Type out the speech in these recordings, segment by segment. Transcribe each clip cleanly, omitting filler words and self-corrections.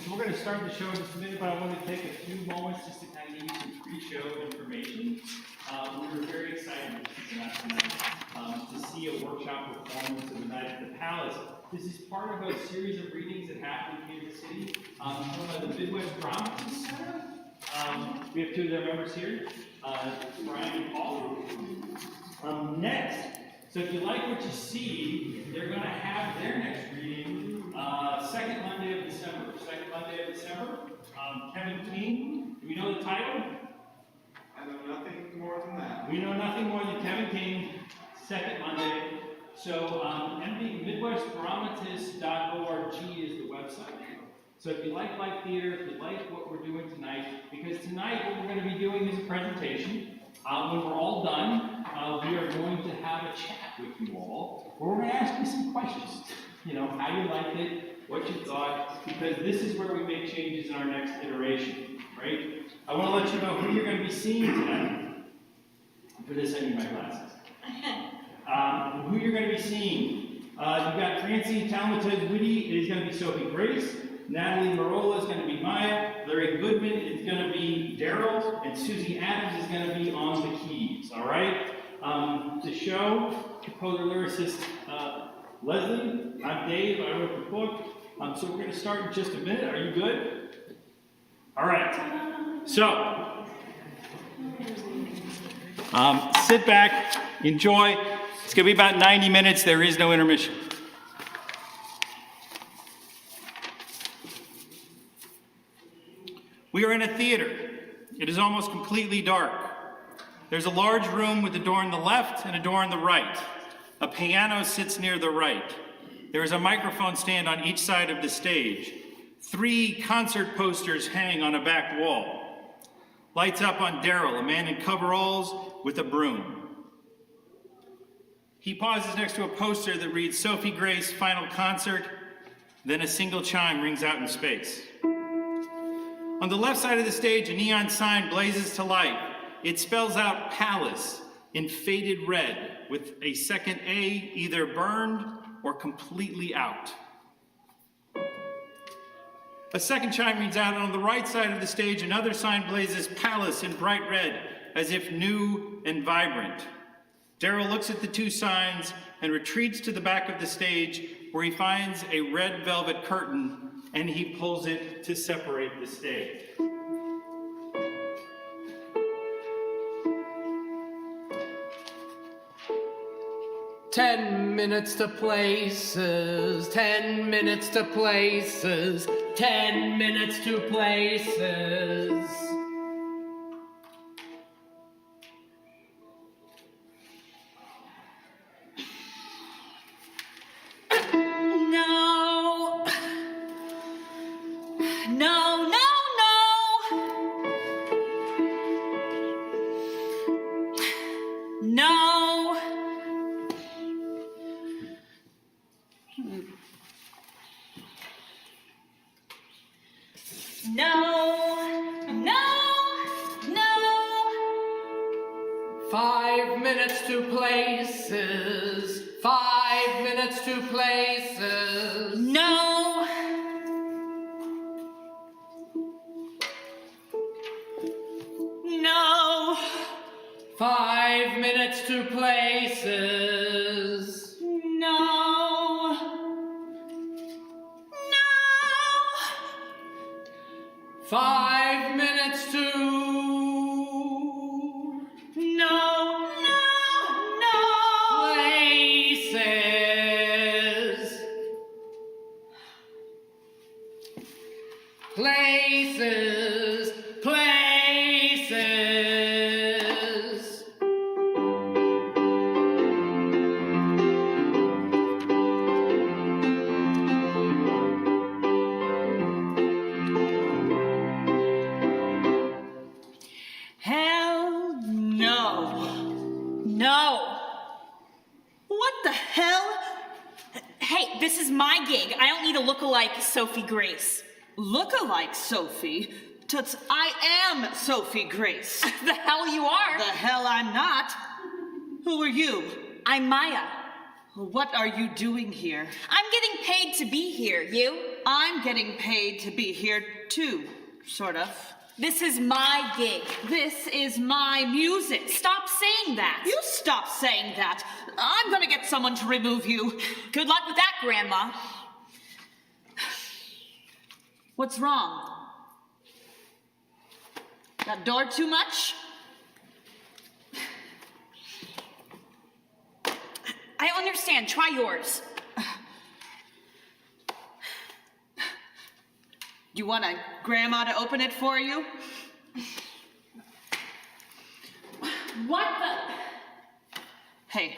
We're going to start the show in just a minute, but I want to take a few moments just to kind of give you some pre-show information. We were very excited to see a workshop performance of the Night at the Palace. This is part of a series of readings that happened in Kansas City, from the Midwest Dramatist Center. We have two of their members here, Brian and Paul. Next, so if you like what you see, they're going to have their next reading second Monday of December. Kevin King, do we know the title? I know nothing more than that. We know nothing more than Kevin King, second Monday. So MDMidwestDramatist.org is the website. So if you like live theater, if you like what we're doing tonight, because tonight what we're going to be doing is a presentation. When we're all done, we are going to have a chat with you all, where we're going to ask you some questions. You know, how you liked it, what you thought, because this is where we make changes in our next iteration, right? I want to let you know who you're going to be seeing tonight. For this, I need my glasses. Who you're going to be seeing. You've got Franci, Talamentez-Witte is going to be Sophie Grace. Natalee, Merola is going to be Maia. Goodman is going to be Darrell. And Susie Adams is going to be on the keys, all right? The show, composer, lyricist, Lezlie. I'm Dave. I wrote the book. So we're going to start in just a minute. Are you good? All right. So, sit back, enjoy. It's going to be about 90 minutes. There is no intermission. We are in a theater. It is almost completely dark. There's a large room with a door on the left and a door on the right. A piano sits near the right. There is a microphone stand on each side of the stage. 3 concert posters hang on a back wall. Lights up on Darrell, a man in coveralls with a broom. He pauses next to a poster that reads Sophie Grace Final Concert. Then a single chime rings out in space. On the left side of the stage, a neon sign blazes to life. It spells out Palace in faded red with a second A either burned or completely out. A second chime rings out, and on the right side of the stage, another sign blazes Palace in bright red, as if new and vibrant. Darrell looks at the 2 signs and retreats to the back of the stage, where he finds a red velvet curtain, and he pulls it to separate the stage. "10 minutes to places, 10 minutes to places, 10 minutes to places." No. No, no, no. No. No, no, no. 5 minutes to places, 5 minutes to places. No. No. 5 minutes to places. No. No. 5 minutes to... No, no, no. Places. Places. Places. Hell no. No. What the hell? Hey, this is my gig. I don't need a lookalike Sophie Grace. Look-alike Sophie? Toots, I am Sophie Grace. The hell you are. The hell I'm not. Who are you? I'm Maia. What are you doing here? I'm getting paid to be here. You? I'm getting paid to be here too, sort of. This is my gig. This is my music. Stop saying that. You stop saying that. I'm gonna get someone to remove you. Good luck with that, Grandma. What's wrong? That door too much? I don't understand. Try yours. You want a grandma to open it for you? What the? Hey.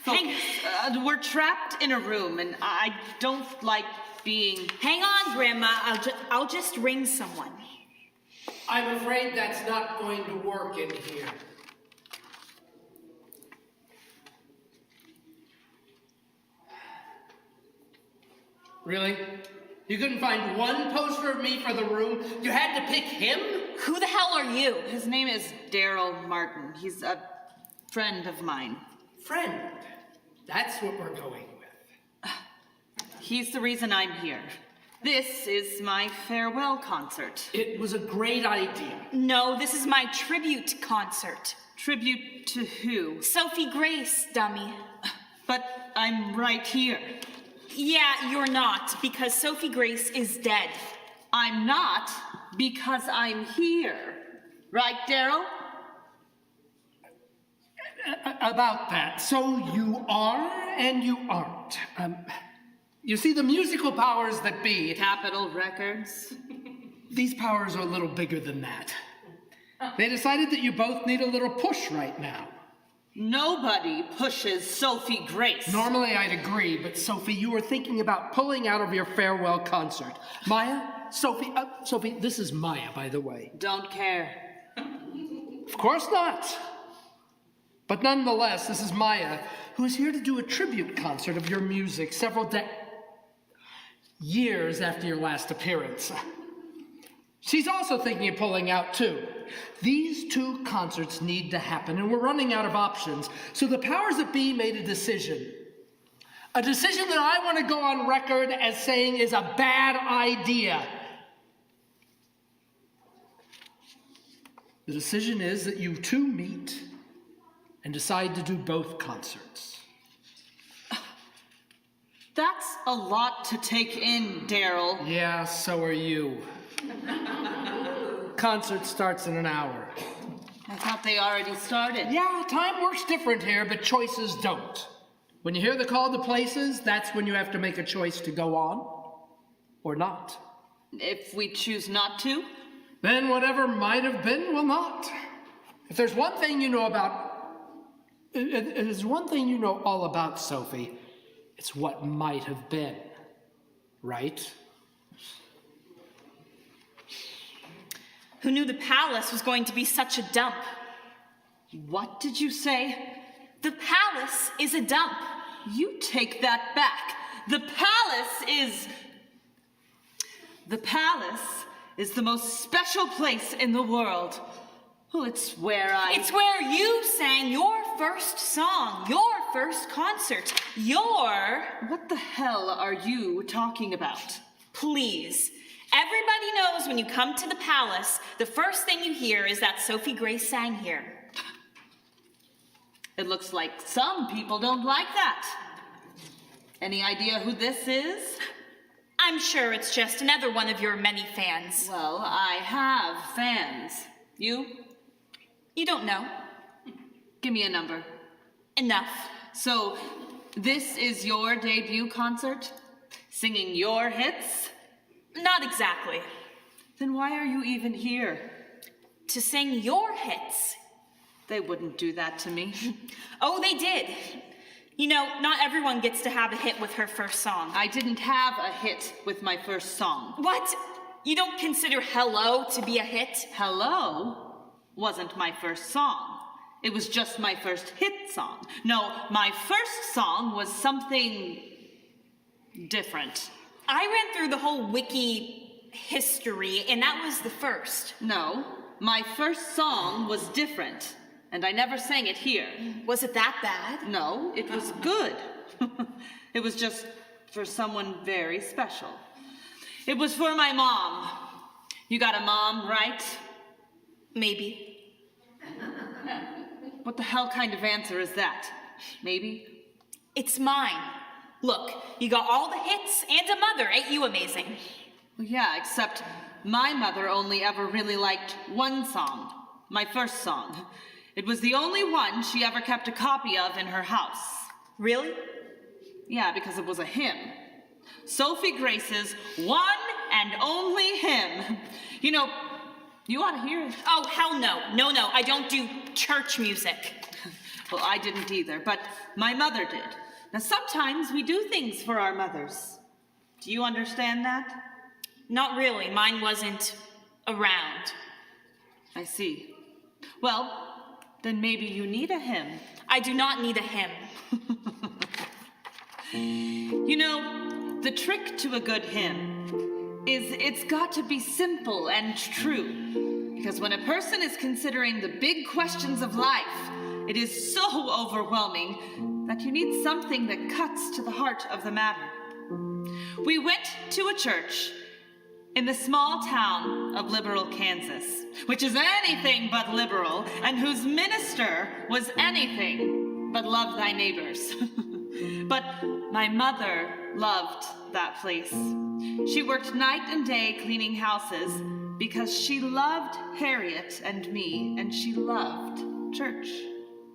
Hang- We're trapped in a room, and I don't like being... Hang on, Grandma. I'll just ring someone. I'm afraid that's not going to work in here. Really? You couldn't find one poster of me for the room? You had to pick him? Who the hell are you? His name is Darrell Martin. He's a friend of mine. Friend. That's what we're going with. He's the reason I'm here. This is my farewell concert. It was a great idea. No, this is my tribute concert. Tribute to who? Sophie Grace, dummy. But I'm right here. Yeah, you're not, because Sophie Grace is dead. I'm not because I'm here. Right, Darrell? About that. So you are and you aren't. You see, the musical powers that be, Capitol Records. these powers are a little bigger than that. They decided that you both need a little push right now. Nobody pushes Sophie Grace. Normally I'd agree, but Sophie, you were thinking about pulling out of your farewell concert. Maia, Sophie, this is Maia, by the way. Don't care. Of course not. But nonetheless, this is Maia, who is here to do a tribute concert of your music several years after your last appearance. She's also thinking of pulling out too. These two concerts need to happen, and we're running out of options. So the powers that be made a decision. A decision that I want to go on record as saying is a bad idea. The decision is that you two meet and decide to do both concerts. That's a lot to take in, Darrell. Yeah, so are you. Concert starts in an hour. I thought they already started. Yeah, time works different here, but choices don't. When you hear the call to places, that's when you have to make a choice to go on or not. If we choose not to? Then whatever might have been will not. If there's one thing you know all about, Sophie, it's what might have been, right? Who knew the palace was going to be such a dump? What did you say? The palace is a dump. You take that back. The palace is the most special place in the world. Well, it's where It's where you sang your first song, your first concert, What the hell are you talking about? Please. Everybody knows when you come to the palace, the first thing you hear is that Sophie Grace sang here. It looks like some people don't like that. Any idea who this is? I'm sure it's just another one of your many fans. Well, I have fans. You? You don't know. Give me a number. Enough. So, this is your debut concert? Singing your hits? Not exactly. Then why are you even here? To sing your hits. They wouldn't do that to me. Oh, they did. You know, not everyone gets to have a hit with her first song. I didn't have a hit with my first song. What? You don't consider Hello to be a hit? Hello wasn't my first song. It was just my first hit song. No, my first song was something different. I ran through the whole wiki history, and that was the first. No, my first song was different, and I never sang it here. Was it that bad? No, it was good. It was just for someone very special. It was for my mom. You got a mom, right? Maybe. What the hell kind of answer is that? Maybe? It's mine. Look, you got all the hits and a mother. Ain't you amazing? Well, yeah, except my mother only ever really liked one song. My first song. It was the only one she ever kept a copy of in her house. Really? Yeah, because it was a hymn. Sophie Grace's one and only hymn. You know, you ought to hear it. Oh, hell no. No, I don't do church music. Well, I didn't either, but my mother did. Now, sometimes we do things for our mothers. Do you understand that? Not really. Mine wasn't around. I see. Well, then maybe you need a hymn. I do not need a hymn. You know, the trick to a good hymn is it's got to be simple and true. Because when a person is considering the big questions of life, it is so overwhelming that you need something that cuts to the heart of the matter. We went to a church in the small town of Liberal, Kansas, which is anything but liberal, and whose minister was anything but love thy neighbors. But my mother loved that place. She worked night and day cleaning houses because she loved Harriet and me, and she loved church.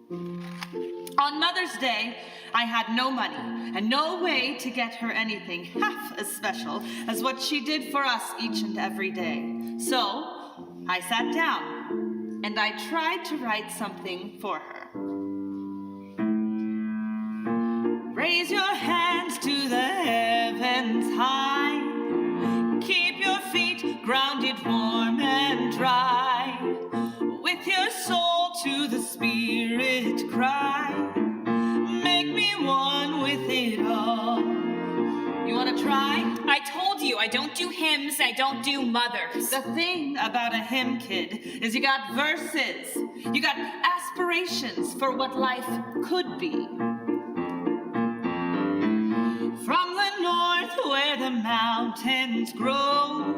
On Mother's Day, I had no money and no way to get her anything half as special as what she did for us each and every day. So I sat down and I tried to write something for her. Raise your hands to the heavens high. Keep your feet grounded, warm and dry. With your soul to the Spirit cry. Make me one with it all. You want to try? I told you, I don't do hymns, I don't do mothers. The thing about a hymn, kid, is you got verses. You got aspirations for what life could be. From the north where the mountains grow,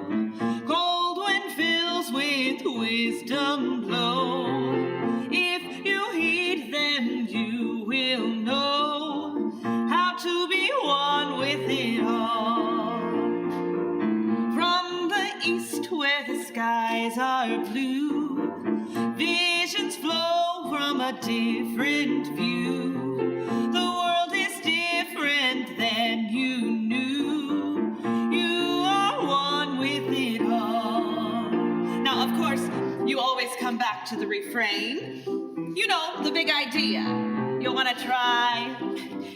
cold wind fills with wisdom blow. If you heed them, you will know how to be one with it all. From the east where the skies are blue, visions flow from a different view. The world is different than you knew. You are one with it all. Now, of course, you always come back to the refrain. You know, the big idea. You want to try?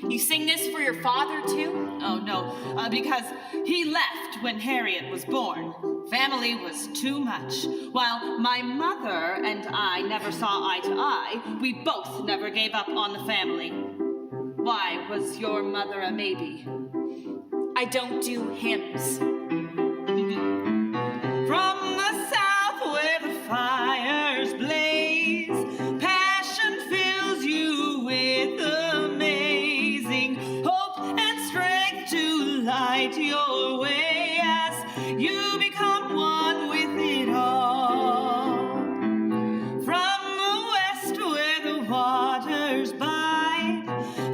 You sing this for your father too? Oh, no, because he left when Harriet was born. Family was too much. While my mother and I never saw eye to eye, we both never gave up on the family. Why, was your mother a maybe? I don't do hymns. From the south where the fires blaze, passion fills you with amazing hope and strength to light your way as you become one with it all. From the west where the waters bide,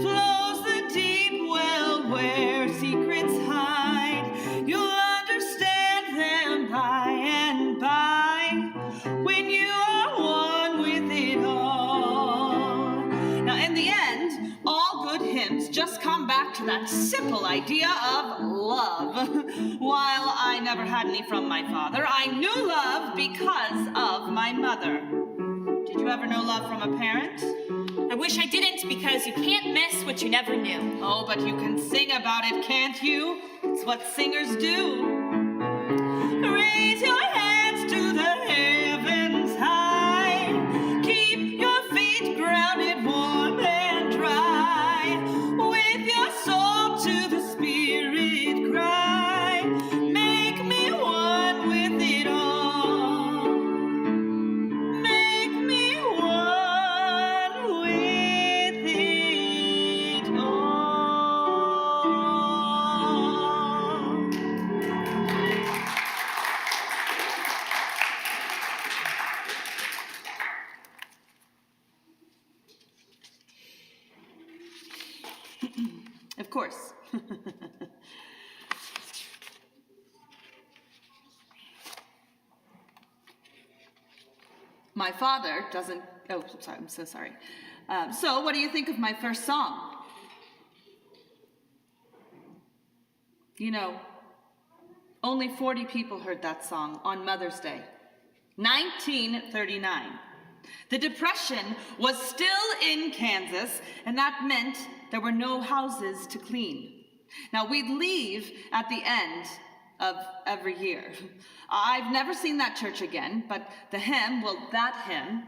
flows the deep well where secrets hide. You'll understand them by and by when you are one with it all. Now, in the end, all good hymns just come back to that simple idea of love. While I never had any from my father, I knew love because of my mother. Did you ever know love from a parent? I wish I didn't, because you can't miss what you never knew. Oh, but you can sing about it, can't you? It's what singers do. Raise your hands to the heavens high. Keep your feet grounded, warm and dry. With your soul to the Spirit cry. Make me one with it all. Make me one with it all. Of course. My father doesn't. Oh, sorry. I'm so sorry. So, what do you think of my first song? You know, only 40 people heard that song on Mother's Day, 1939. The Depression was still in Kansas, and that meant there were no houses to clean. Now, we'd leave at the end of every year. I've never seen that church again, but the hymn, well, that hymn,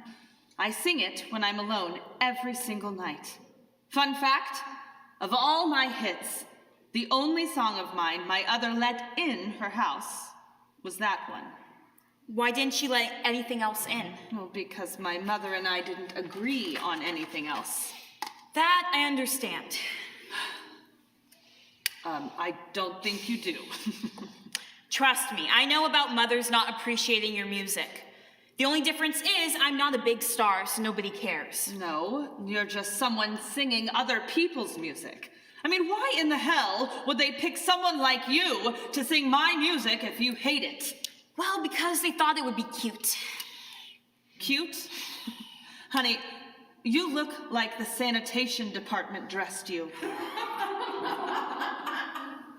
I sing it when I'm alone every single night. Fun fact, of all my hits, the only song of mine my other let in her house was that one. Why didn't she let anything else in? Well, because my mother and I didn't agree on anything else. That I understand. I don't think you do. Trust me, I know about mothers not appreciating your music. The only difference is I'm not a big star, so nobody cares. No, you're just someone singing other people's music. I mean, why in the hell would they pick someone like you to sing my music if you hate it? Well, because they thought it would be cute. Cute? Honey, You look like the sanitation department dressed you.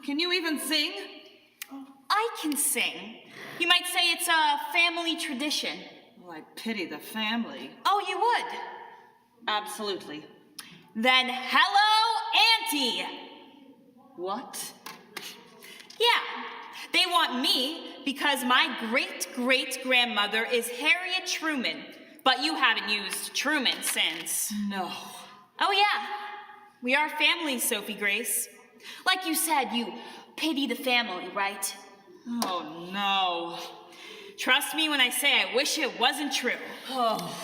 Can you even sing? I can sing. You might say it's a family tradition. Well, I pity the family. Oh, you would? Absolutely. Then hello, Auntie. What? Yeah, they want me because my great-great-grandmother is Harriet Truman, but you haven't used Truman since. No. Oh yeah, we are family, Sophie Grace. Like you said, you pity the family, right? Oh, no. Trust me when I say I wish it wasn't true. Oh.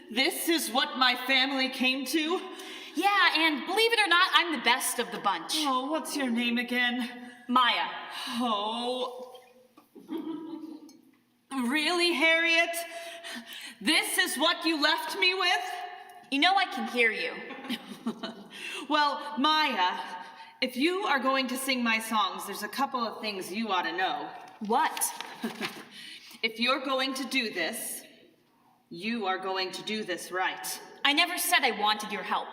This is what my family came to? Yeah, and believe it or not, I'm the best of the bunch. Oh, what's your name again? Maya. Oh. Really, Harriet? This is what you left me with? You know I can hear you. Well, Maya, if you are going to sing my songs, there's a couple of things you ought to know. What? If you're going to do this, you are going to do this right. I never said I wanted your help.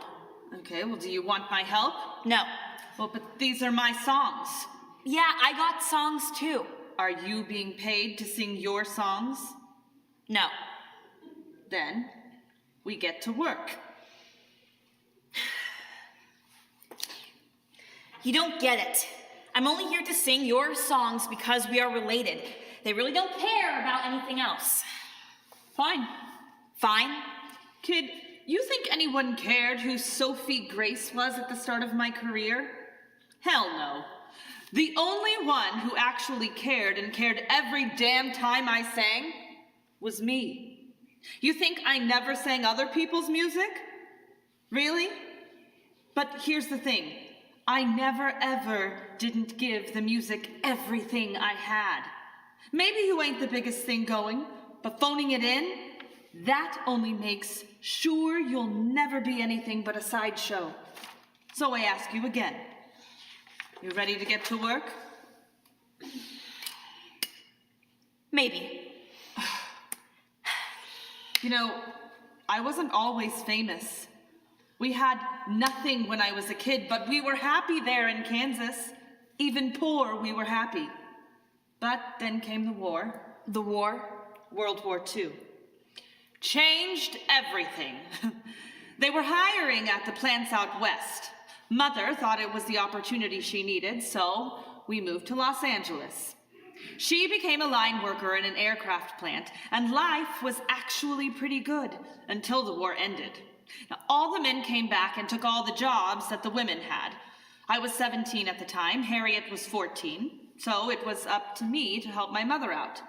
Okay, well, do you want my help? No. Well, but these are my songs. Yeah, I got songs too. Are you being paid to sing your songs? No. Then we get to work. You don't get it. I'm only here to sing your songs because we are related. They really don't care about anything else. Fine. Fine? Kid, you think anyone cared who Sophie Grace was at the start of my career? Hell no. The only one who actually cared and cared every damn time I sang was me. You think I never sang other people's music? Really? But here's the thing. I never ever didn't give the music everything I had. Maybe you ain't the biggest thing going, but phoning it in, that only makes sure you'll never be anything but a sideshow. So I ask you again. You ready to get to work? Maybe. You know, I wasn't always famous. We had nothing when I was a kid, but we were happy there in Kansas. Even poor, we were happy. But then came the war. The war? World War II. Changed everything. They were hiring at the plants out west. Mother thought it was the opportunity she needed, so we moved to Los Angeles. She became a line worker in an aircraft plant, and life was actually pretty good until the war ended. Now, all the men came back and took all the jobs that the women had. I was 17 at the time, Harriet was 14, so it was up to me to help my mother out.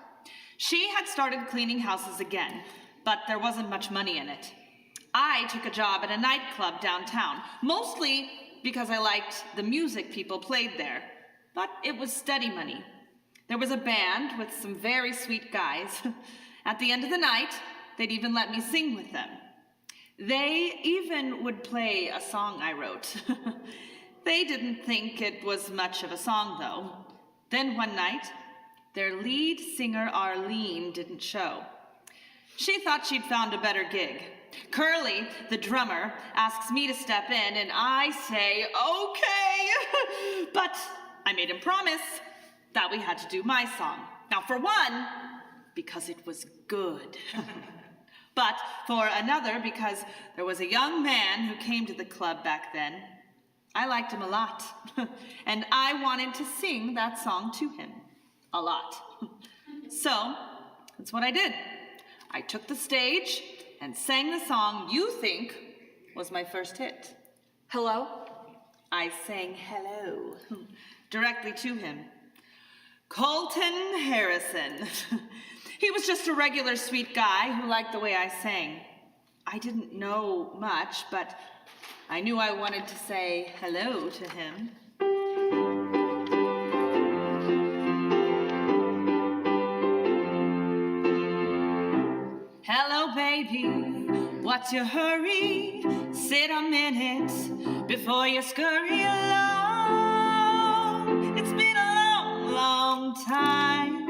She had started cleaning houses again, but there wasn't much money in it. I took a job at a nightclub downtown, mostly because I liked the music people played there, but it was steady money. There was a band with some very sweet guys. At the end of the night, they'd even let me sing with them. They even would play a song I wrote. They didn't think it was much of a song, though. Then one night, their lead singer, Arlene, didn't show. She thought she'd found a better gig. Curly, the drummer, asks me to step in, and I say, okay. But I made him promise that we had to do my song. Now, for one, because it was good. But for another, because there was a young man who came to the club back then. I liked him a lot, and I wanted to sing that song to him. A lot. So, that's what I did. I took the stage and sang the song you think was my first hit. Hello? I sang hello directly to him. Colton Harrison. He was just a regular sweet guy who liked the way I sang. I didn't know much, but I knew I wanted to say hello to him. Hello, baby, what's your hurry? Sit a minute before you scurry along. It's been a long, long time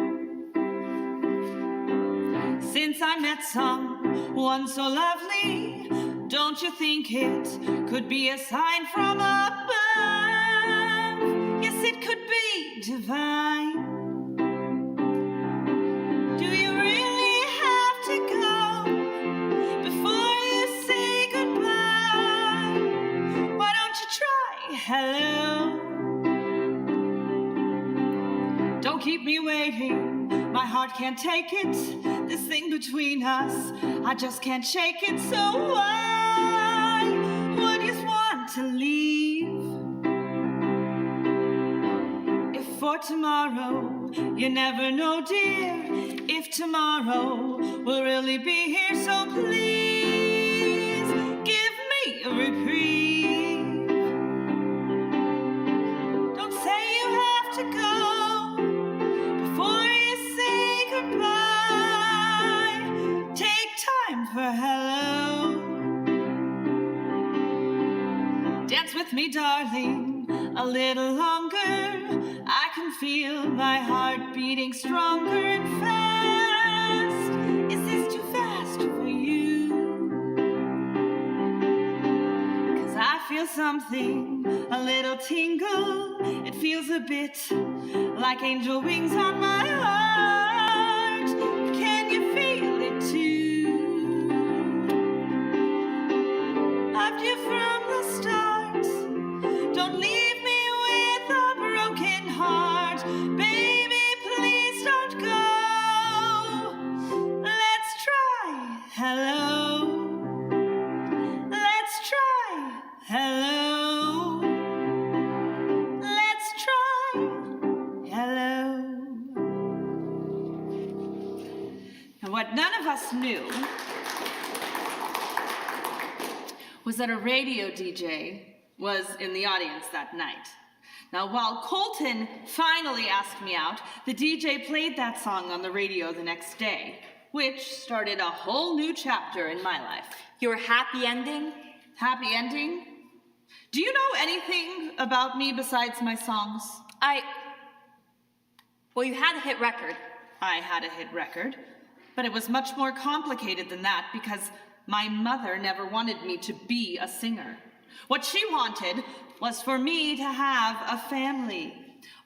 since I met someone so lovely. Don't you think it could be a sign from above? Yes, it could be divine. Do you really have to go before you say goodbye? Why don't you try hello? Don't keep me waiting, my heart can't take it. This thing between us, I just can't shake it. So why would you want to leave? If for tomorrow, you never know, dear, if tomorrow will really be here. So please give me a reprieve. Don't say you have to go before you say goodbye. Take time for hello. Dance with me, darling, a little longer. I can feel my heart beating stronger and fast. Is this too fast for you? 'Cause I feel something, a little tingle. It feels a bit like angel wings on my heart. Can you feel it too? Loved you from the start. Don't leave me with a broken heart. Baby, please don't go. Let's try hello. Let's try hello. Let's try hello. And what none of us knew was that a radio DJ was in the audience that night. Now, while Colton finally asked me out, the DJ played that song on the radio the next day, which started a whole new chapter in my life. Your happy ending? Happy ending? Do you know anything about me besides my songs? Well, you had a hit record. I had a hit record, but it was much more complicated than that because my mother never wanted me to be a singer. What she wanted was for me to have a family,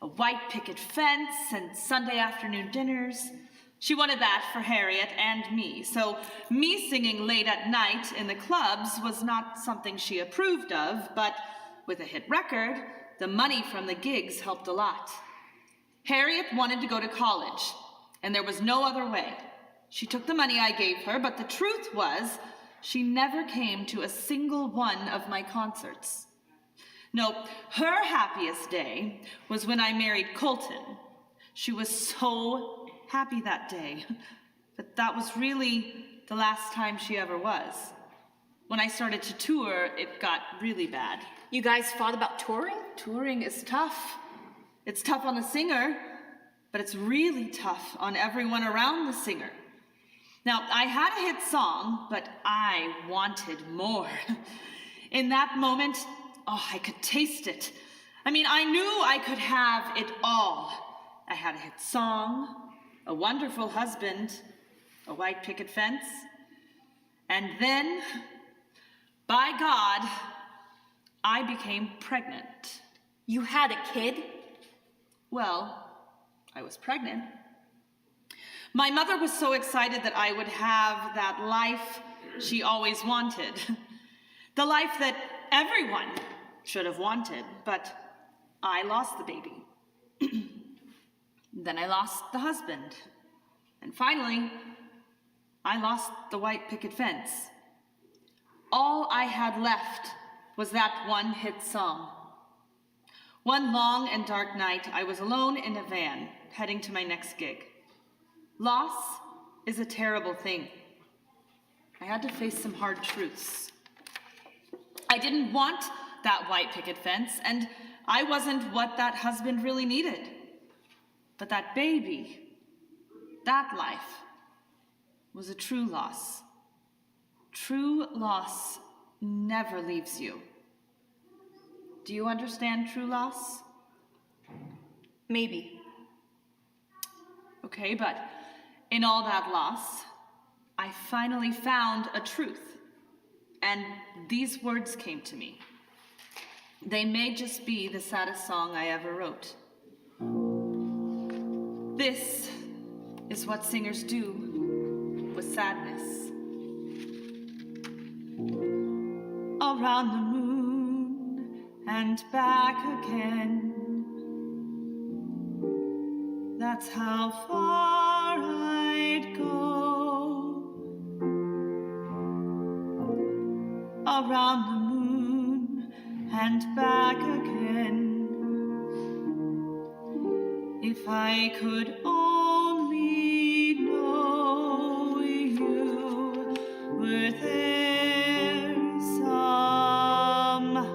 a white picket fence and Sunday afternoon dinners. She wanted that for Harriet and me, so me singing late at night in the clubs was not something she approved of, but with a hit record, the money from the gigs helped a lot. Harriet wanted to go to college, and there was no other way. She took the money I gave her, but the truth was, she never came to a single one of my concerts. No, her happiest day was when I married Colton. She was so happy that day, but that was really the last time she ever was. When I started to tour, it got really bad. You guys fought about touring? Touring is tough. It's tough on the singer, but it's really tough on everyone around the singer. Now, I had a hit song, but I wanted more. In that moment, I could taste it. I mean, I knew I could have it all. I had a hit song, a wonderful husband, a white picket fence, and then, by God, I became pregnant. You had a kid? Well, I was pregnant. My mother was so excited that I would have that life she always wanted. The life that everyone should have wanted, but I lost the baby. Then I lost the husband. And finally, I lost the white picket fence. All I had left was that one hit song. One long and dark night, I was alone in a van, heading to my next gig. Loss is a terrible thing. I had to face some hard truths. I didn't want that white picket fence, and I wasn't what that husband really needed. But that baby, that life, was a true loss. True loss never leaves you. Do you understand true loss? Maybe. Okay, but in all that loss, I finally found a truth, and these words came to me. They may just be the saddest song I ever wrote. This is what singers do with sadness. Around the moon and back again. That's how far I'd go. Around the moon and back again. If I could only know you were there somehow.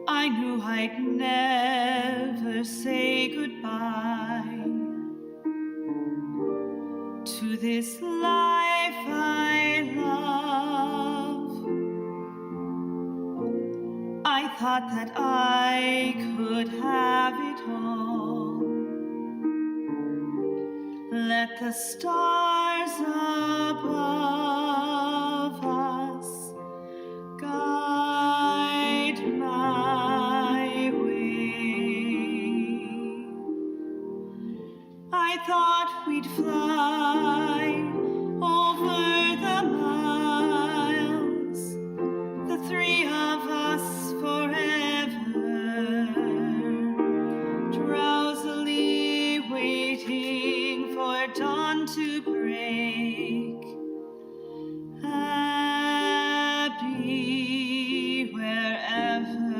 I knew I'd never say goodbye to this life I love. I thought that I could have it all. Let the stars above us guide my way. I thought we'd fly over the miles, the three of us forever, drowsily waiting for dawn to break, happy wherever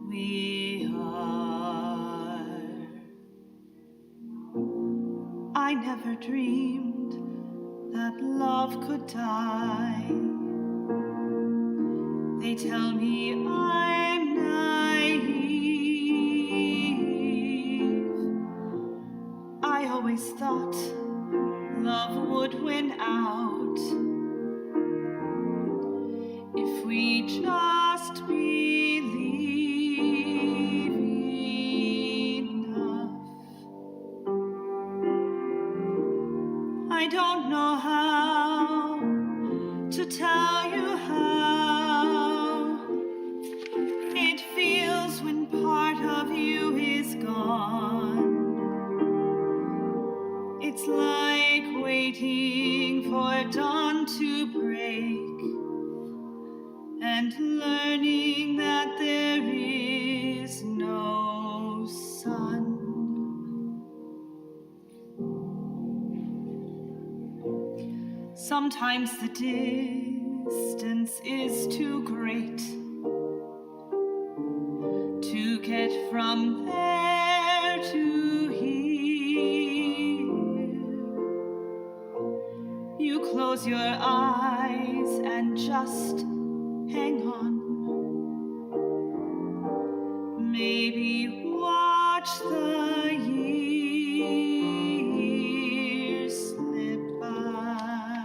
we are. I never dreamed that love could die. They tell me I'm naive. I always thought love would win out if we just believe enough. I don't know how to tell you how it feels when part of you is gone. It's like waiting for dawn to break and learning that there is no sun. Sometimes the distance is too great to get from there to here. You close your eyes and just hang on. Maybe watch the years slip by.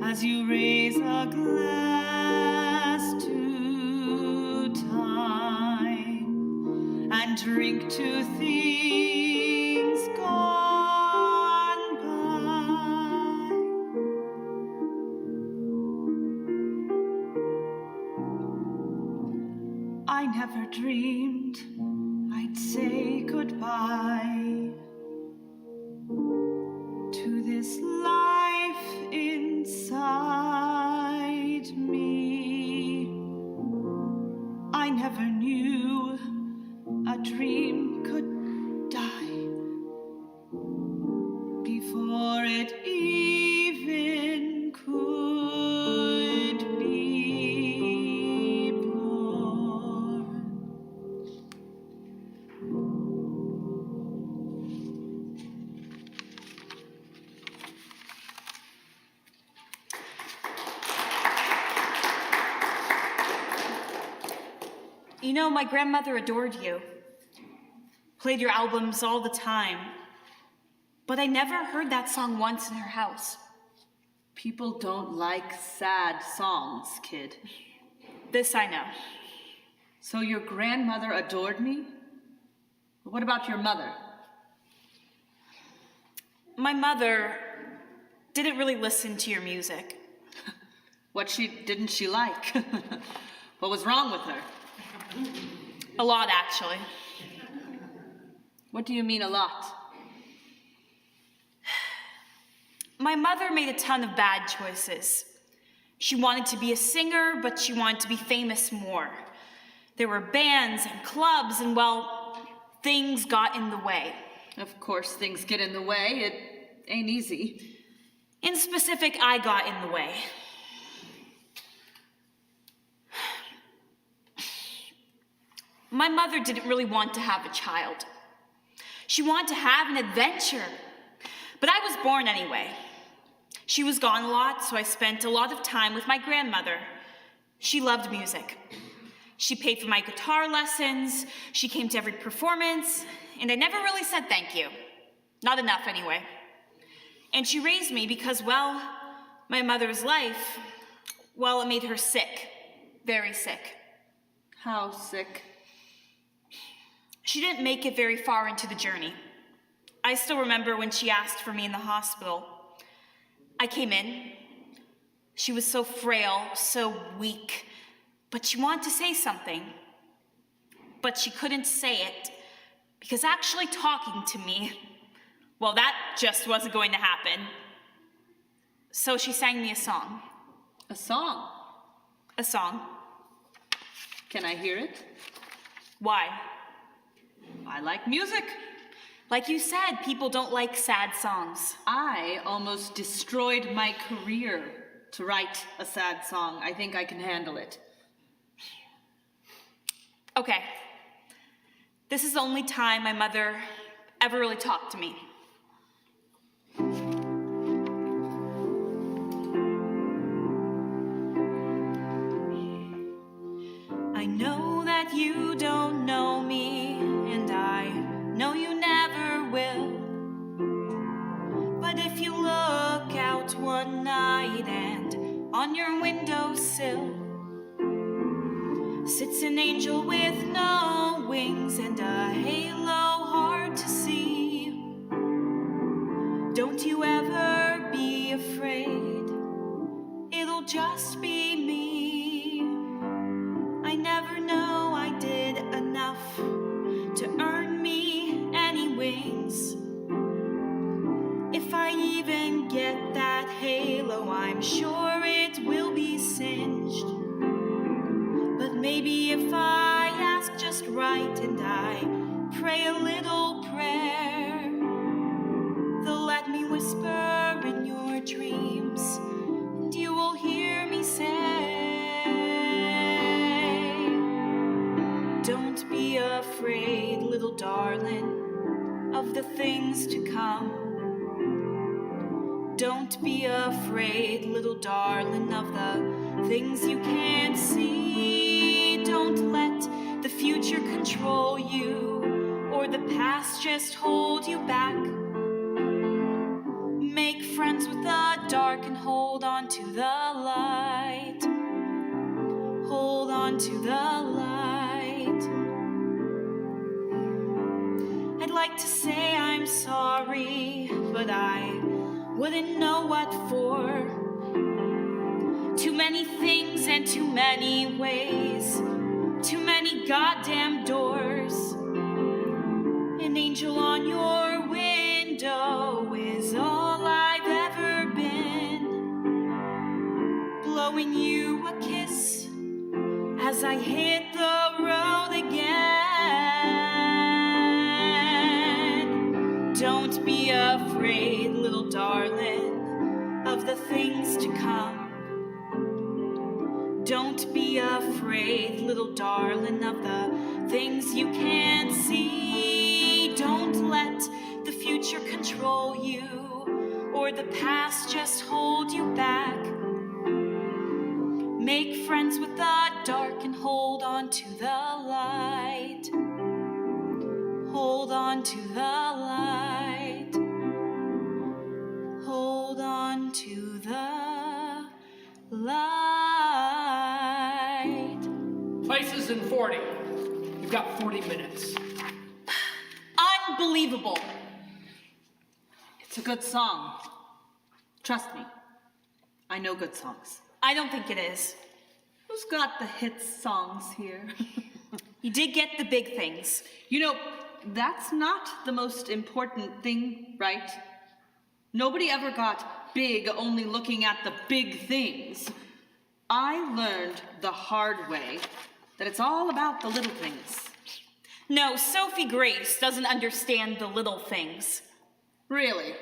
As you raise a glass to time and drink to things gone by. I never dreamed I'd say goodbye to this life inside me. I never knew a dream could die before it even could be born. You know, my grandmother adored you. Played your albums all the time. But I never heard that song once in her house. People don't like sad songs, kid. This I know. So your grandmother adored me? What about your mother? My mother didn't really listen to your music. Didn't she like? What was wrong with her? A lot, actually. What do you mean a lot? My mother made a ton of bad choices. She wanted to be a singer, but she wanted to be famous more. There were bands and clubs, and well, things got in the way. Of course, things get in the way. It ain't easy. In specific, I got in the way. My mother didn't really want to have a child. She wanted to have an adventure, but I was born anyway. She was gone a lot, so I spent a lot of time with my grandmother. She loved music. She paid for my guitar lessons, she came to every performance, and I never really said thank you. Not enough, anyway. And she raised me because, well, my mother's life, well, it made her sick. Very sick. How sick? She didn't make it very far into the journey. I still remember when she asked for me in the hospital. I came in. She was so frail, so weak, but she wanted to say something. But she couldn't say it, because actually talking to me, well, that just wasn't going to happen. So she sang me a song. A song? A song. Can I hear it? Why? I like music. Like you said, people don't like sad songs. I almost destroyed my career to write a sad song. I think I can handle it. Okay. This is the only time my mother ever really talked to me. I know that you don't know me, and I know you never will. But if you look out one night and on your windowsill sits an angel with no wings and a halo hard to see, don't you ever be afraid, it'll just be me. I never know I did enough to earn me any wings. If I even get that halo, I'm sure it will be singed. But maybe if I ask just right and I pray a little prayer, they'll let me whisper in your dreams, and you will hear me say, don't be afraid, little darling, of the things to come. Don't be afraid, little darling, of the things you can't see. Don't let the future control you, or the past just hold you back. Make friends with the dark and hold on to the light. Hold on to the light. I'd like to say I'm sorry, but I wouldn't know what for. Too many things and too many ways, too many goddamn doors. An angel on your window is all I've ever been. Blowing you a kiss as I hit the road again. Don't be afraid, little darling, of the things to come. Don't be afraid, little darling, of the things you can't see. Don't let the future control you, or the past just hold you back. Make friends with the dark and hold on to the light. Hold on to the light. Hold on to the light. Places in 40. got 40 minutes. Unbelievable. It's a good song. Trust me. I know good songs. I don't think it is. Who's got the hit songs here? You did get the big things. You know, that's not the most important thing, right? Nobody ever got big only looking at the big things. I learned the hard way that it's all about the little things. No, Sophie Grace doesn't understand the little things. Really?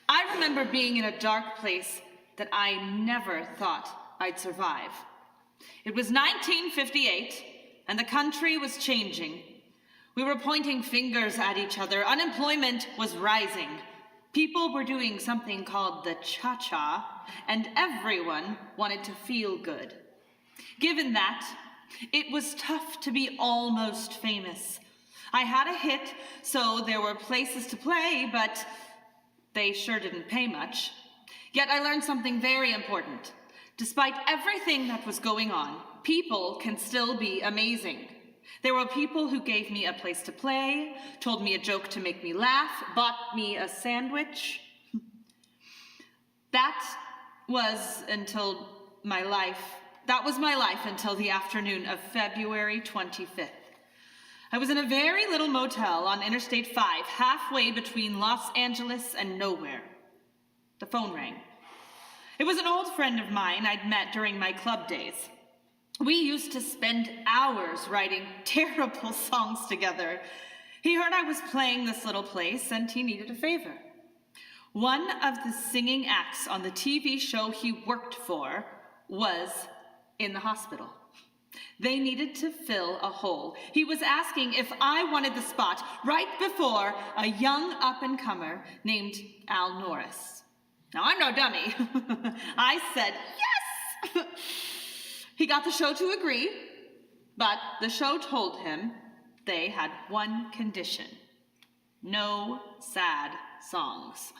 I remember being in a dark place that I never thought I'd survive. It was 1958, and the country was changing. We were pointing fingers at each other. Unemployment was rising. People were doing something called the cha-cha, and everyone wanted to feel good. Given that, it was tough to be almost famous. I had a hit, so there were places to play, but they sure didn't pay much. Yet I learned something very important. Despite everything that was going on, people can still be amazing. There were people who gave me a place to play, told me a joke to make me laugh, bought me a sandwich. That was my life until the afternoon of February 25th. I was in a very little motel on Interstate 5, halfway between Los Angeles and nowhere. The phone rang. It was an old friend of mine I'd met during my club days. We used to spend hours writing terrible songs together. He heard I was playing this little place and he needed a favor. One of the singing acts on the TV show he worked for was in the hospital. They needed to fill a hole. He was asking if I wanted the spot right before a young up-and-comer named Al Norris. Now, I'm no dummy. I said yes! He got the show to agree, but the show told him they had one condition: no sad songs.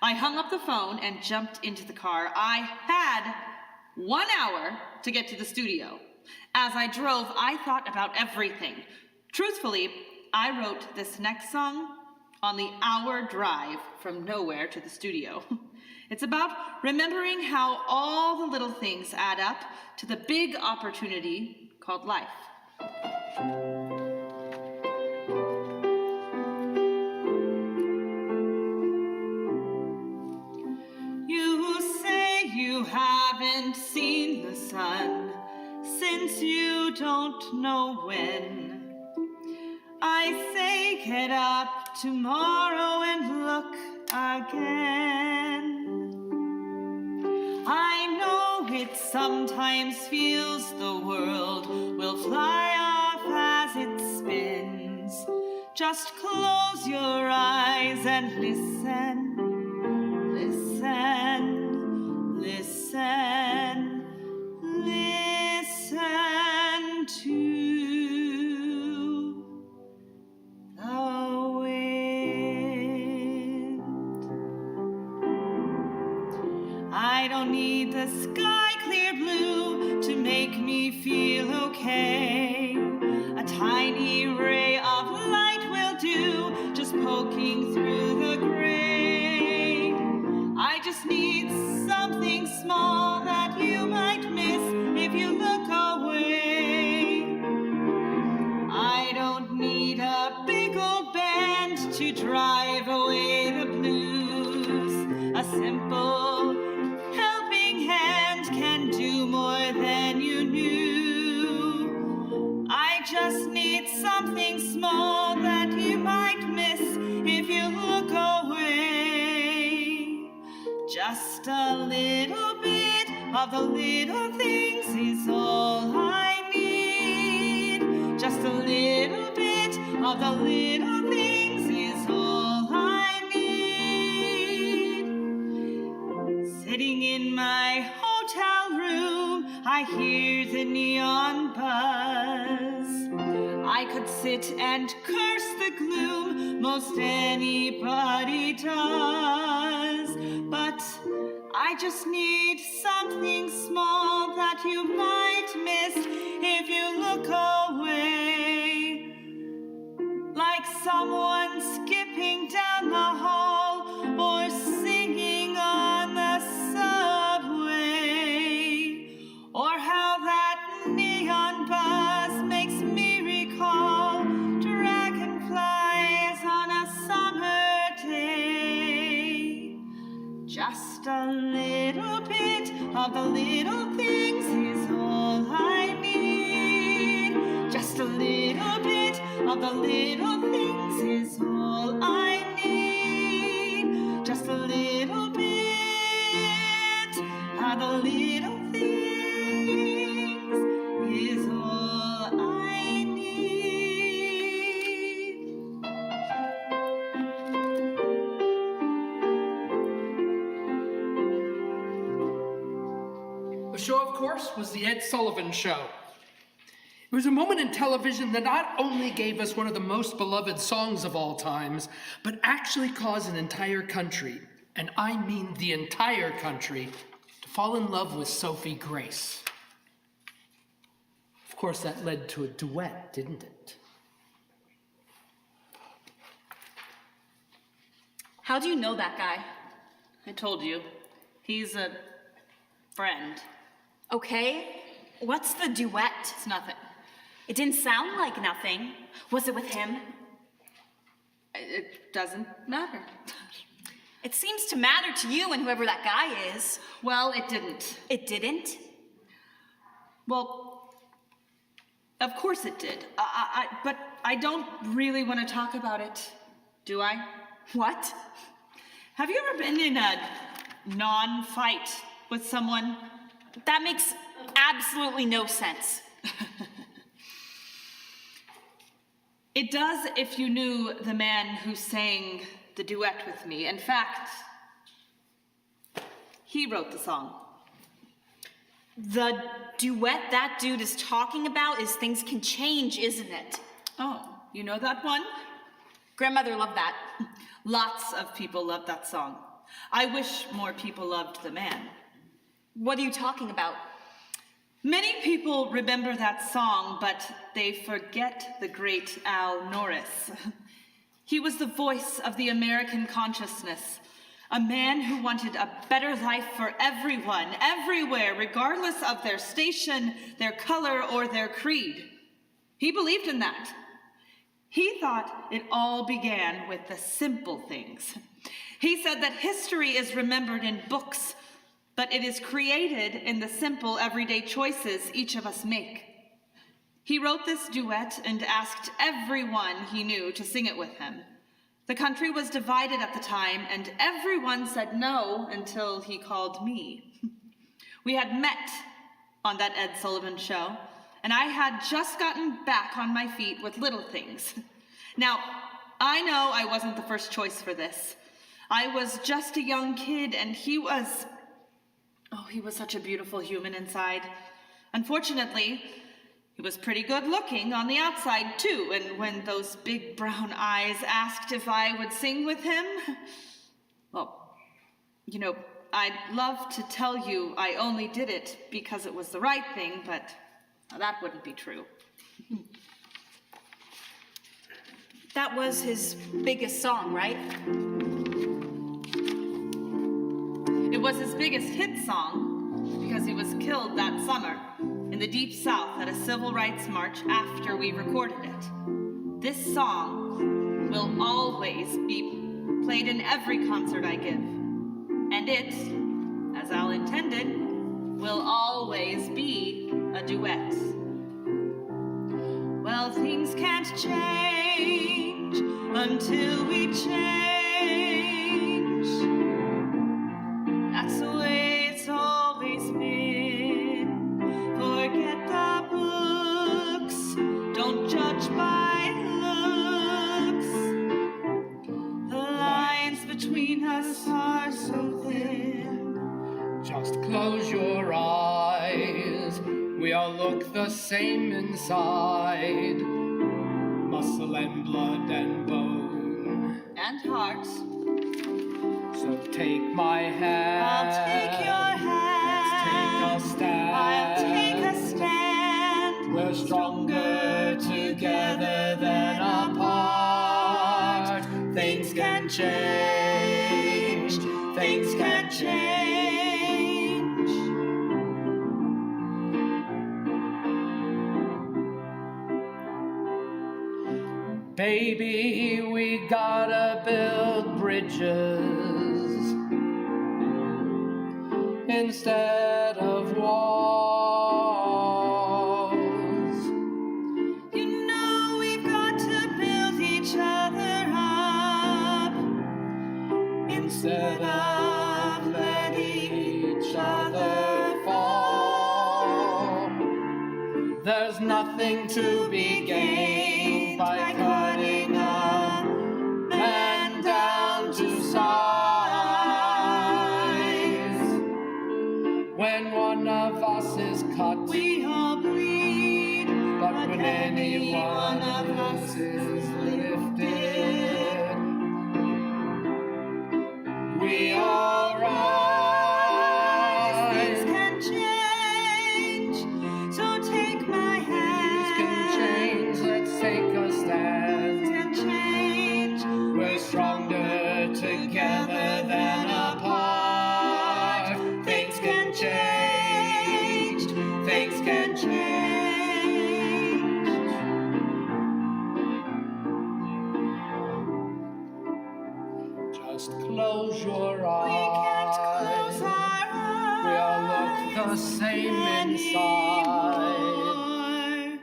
I hung up the phone and jumped into the car. I had 1 hour to get to the studio. As I drove, I thought about everything. Truthfully, I wrote this next song on the hour drive from nowhere to the studio. It's about remembering how all the little things add up to the big opportunity called life. You say you haven't seen the sun since you don't know when. I say get up tomorrow and look again. I know it sometimes feels the world will fly off as it spins. Just close your eyes and listen, listen, listen, listen to I don't need the sky clear blue to make me feel okay. A tiny ray of light will do, just poking through the gray. I just need something small that you might miss if you look away. I don't need a big old band to drive away the blues. A simple can do more than you knew. I just need something small that you might miss if you look away. Just a little bit of the little things is all I need. Just a little bit of the little things is all I need. Sitting in my hotel room, I hear the neon buzz. I could sit and curse the gloom, most anybody does. But I just need something small that you might miss if you look away. Like someone skipping down the hall or singing on the subway. Or how that neon buzz makes me recall dragonflies on a summer day. Just a little bit of the little things is all I need. Just a little bit of the little things is all I need. Just a little bit of the little things is all I need. The show, of course, was The Ed Sullivan Show. It was a moment in television that not only gave us one of the most beloved songs of all times, but actually caused an entire country, and I mean the entire country, to fall in love with Sophie Grace. Of course, that led to a duet, didn't it? How do you know that guy? I told you, he's a friend. Okay, what's the duet? It's nothing. It didn't sound like nothing. Was it with him? It doesn't matter. It seems to matter to you and whoever that guy is. Well, it didn't. It didn't? Well, of course it did. But I don't really want to talk about it, do I? What? Have you ever been in a non-fight with someone? That makes absolutely no sense. It does if you knew the man who sang the duet with me. In fact, he wrote the song. The duet that dude is talking about is Things Can Change, isn't it? Oh, you know that one? Grandmother loved that. Lots of people love that song. I wish more people loved the man. What are you talking about? Many people remember that song, but they forget the great Al Norris. He was the voice of the American consciousness, a man who wanted a better life for everyone, everywhere, regardless of their station, their color, or their creed. He believed in that. He thought it all began with the simple things. He said that history is remembered in books, but it is created in the simple, everyday choices each of us make. He wrote this duet and asked everyone he knew to sing it with him. The country was divided at the time, and everyone said no until he called me. We had met on that Ed Sullivan Show, and I had just gotten back on my feet with Little Things. Now, I know I wasn't the first choice for this. I was just a young kid, and he was such a beautiful human inside. Unfortunately, he was pretty good looking on the outside, too, and when those big brown eyes asked if I would sing with him, well, you know, I'd love to tell you I only did it because it was the right thing, but that wouldn't be true. That was his biggest song, right? It was his biggest hit song because he was killed that summer in the Deep South at a civil rights march after we recorded it. This song will always be played in every concert I give. And it, as Al intended, will always be a duet. Well, things can't change until we change. That's the way it's always been. Forget the books, don't judge by looks. The lines between us are so thin. Just close your eyes, we all look the same inside. Muscle and blood and bone. And heart. So take my hand. I'll take your hand. Let's take a stand. I'll take a stand. We're stronger together than apart. Things can change. Things can change. Baby, we gotta build bridges instead of walls. You know we've got to build each other up Instead of letting each other fall. There's nothing to be gained by cutting a man down to size. When one of us is cut, we all bleed. but when any one of us is lifted, we all rise. Things can change, so take my hand. Things can change, let's take a stand. Things can change, We're stronger together than apart. Things can change. Things can change. Just close your eyes. we can't close our eyes. We all look the same inside. anymore.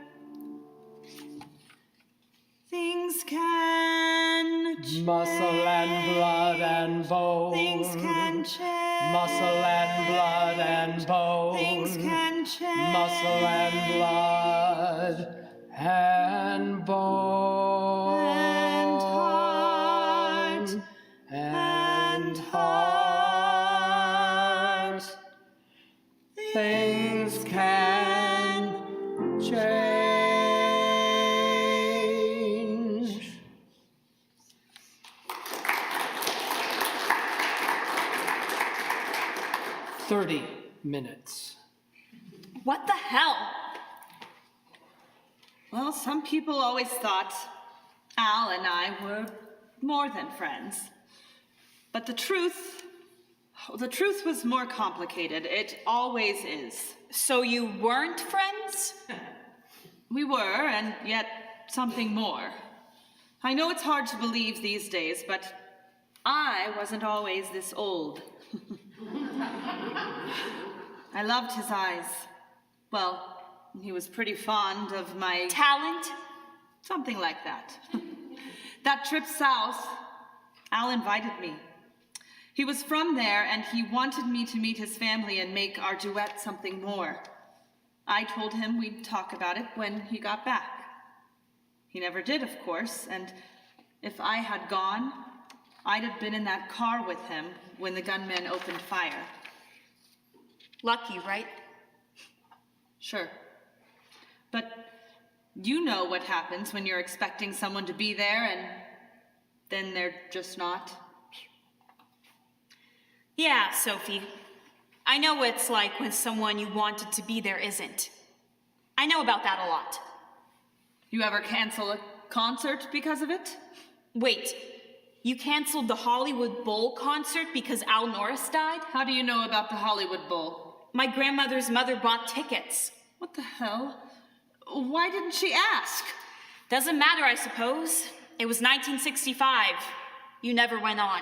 Things can change. Muscle and blood and bone. Things can change. Muscle and blood and bone. Things can change. Muscle and blood and bone. And heart. And heart. Things can change. "30 minutes. What the hell? Well, some people always thought Al and I were more than friends. But the truth was more complicated. It always is. So you weren't friends? We were, and yet something more. I know it's hard to believe these days, but I wasn't always this old. I loved his eyes. Well, he was pretty fond of my Talent? something like that. That trip south, Al invited me. He was from there, and he wanted me to meet his family and make our duet something more. I told him we'd talk about it when he got back. He never did, of course, and if I had gone, I'd have been in that car with him when the gunmen opened fire. Lucky, right? Sure. But you know what happens when you're expecting someone to be there and then they're just not. Yeah, Sophie. I know what it's like when someone you wanted to be there isn't. I know about that a lot. You ever cancel a concert because of it? Wait, you canceled the Hollywood Bowl concert because Al Norris died? How do you know about the Hollywood Bowl? My grandmother's mother bought tickets. What the hell? Why didn't she ask? Doesn't matter, I suppose. It was 1965. You never went on.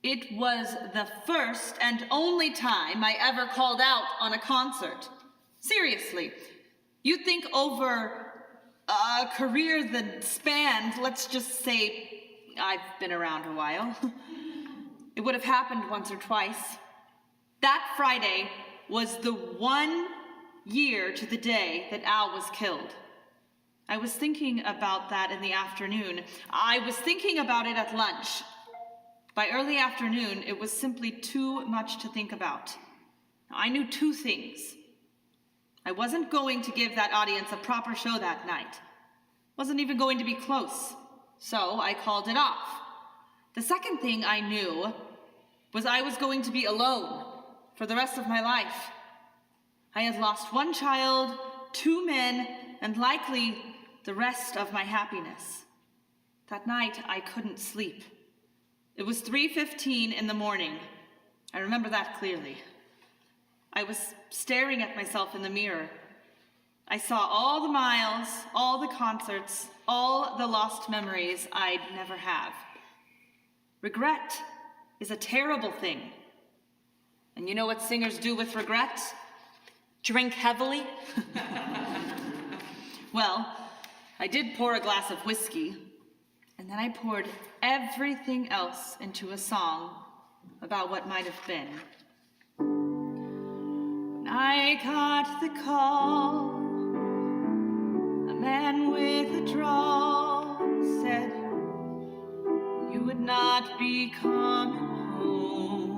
It was the first and only time I ever called out on a concert. Seriously, you'd think over a career that spanned, let's just say, I've been around a while, it would have happened once or twice. That Friday was the 1 year to the day that Al was killed. I was thinking about that in the afternoon. I was thinking about it at lunch. By early afternoon, it was simply too much to think about. I knew two things. I wasn't going to give that audience a proper show that night. Wasn't even going to be close. So I called it off. The second thing I knew was I was going to be alone for the rest of my life. I had lost one child, 2 men, and likely the rest of my happiness. That night, I couldn't sleep. It was 3:15 in the morning. I remember that clearly. I was staring at myself in the mirror. I saw all the miles, all the concerts, all the lost memories I'd never have. Regret is a terrible thing. And you know what singers do with regret? Drink heavily. Well, I did pour a glass of whiskey, and then I poured everything else into a song about what might have been. When I got the call, a man with a drawl said, you would not be coming home.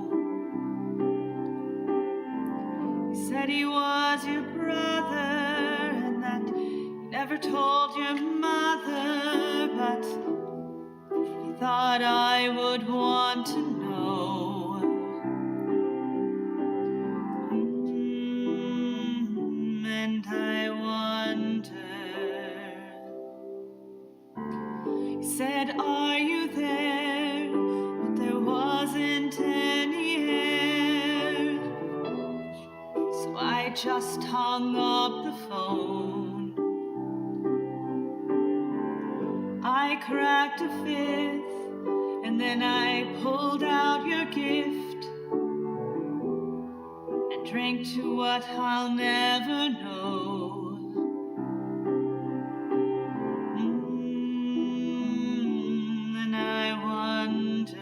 He said he was your brother and that he never told your mother, but he thought I would want to know. And I wonder. He said, are you there? But there wasn't any air. So I just hung up the phone. I cracked a fifth, and then I pulled out your gift and drank to what I'll never know. And I wonder.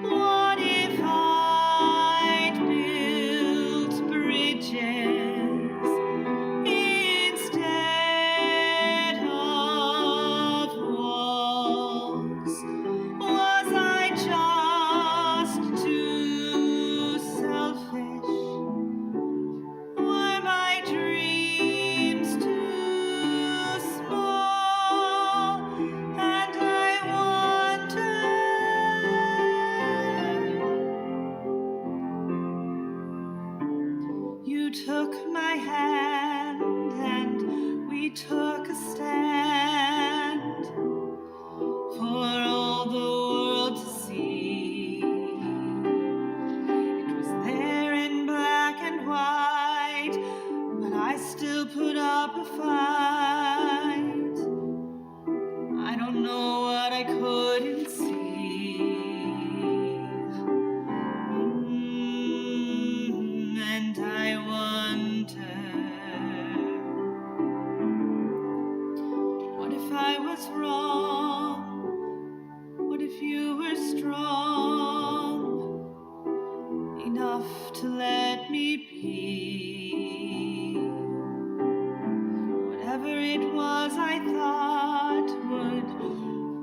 What if I'd built bridges instead of walls? Was I just too selfish? Were my dreams too small? And I wonder. You took my hand and we took a stand for all the world to see. It was there in black and white, but I still put up a fight. I don't know what I couldn't see. And I wonder, what if I was wrong? What if you were strong enough to let me be? Whatever it was I thought would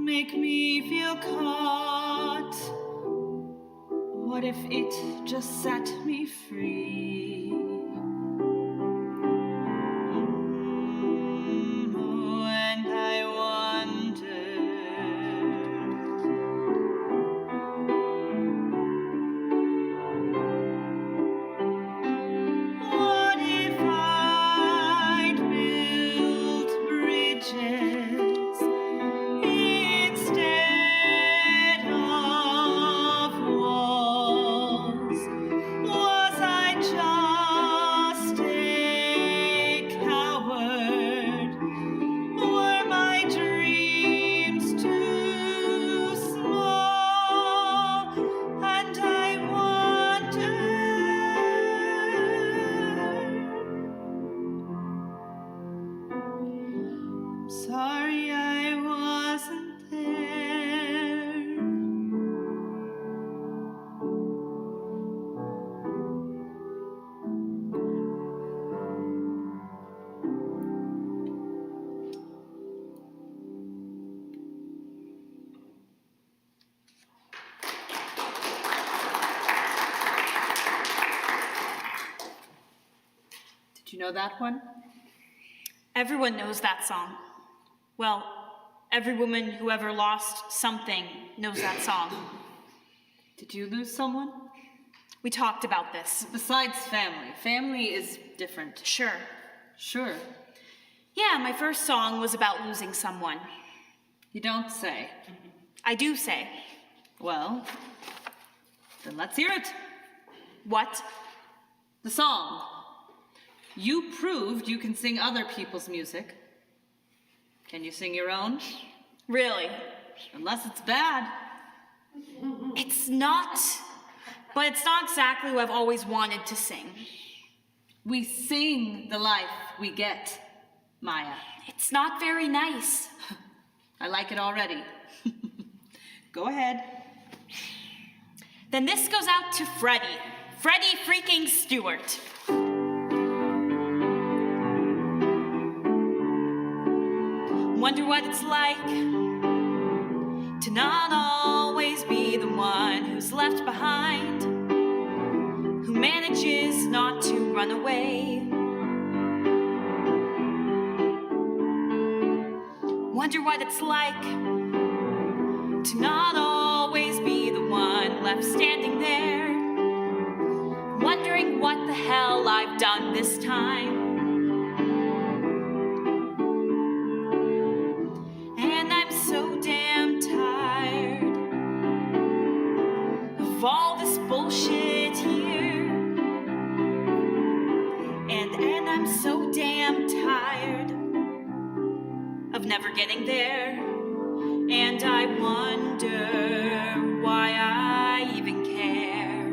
make me feel caught, what if it just set me free? Oh, and I wonder. What if I'd built bridges instead of walls? Was I just a coward? Were my dreams too small? And I wonder. I'm sorry I wasn't there. Did you know that one? Everyone knows that song. Well, every woman who ever lost something knows that song. Did you lose someone? We talked about this. Besides family. Family is different. Sure. Sure. Yeah, my first song was about losing someone. You don't say. I do say. Well, then let's hear it. What? The song. You proved you can sing other people's music. Can you sing your own? Really? Unless it's bad. It's not. But it's not exactly what I've always wanted to sing. We sing the life we get, Maia. It's not very nice. I like it already. Go ahead. Then this goes out to Freddie. Freddie freaking Stewart. Wonder what it's like to not always be the one who's left behind, who manages not to run away. Wonder what it's like to not always be the one left standing there, wondering what the hell I've done this time. And I'm so damn tired of all this bullshit here. And I'm so damn tired of never getting there. And I wonder why I even care.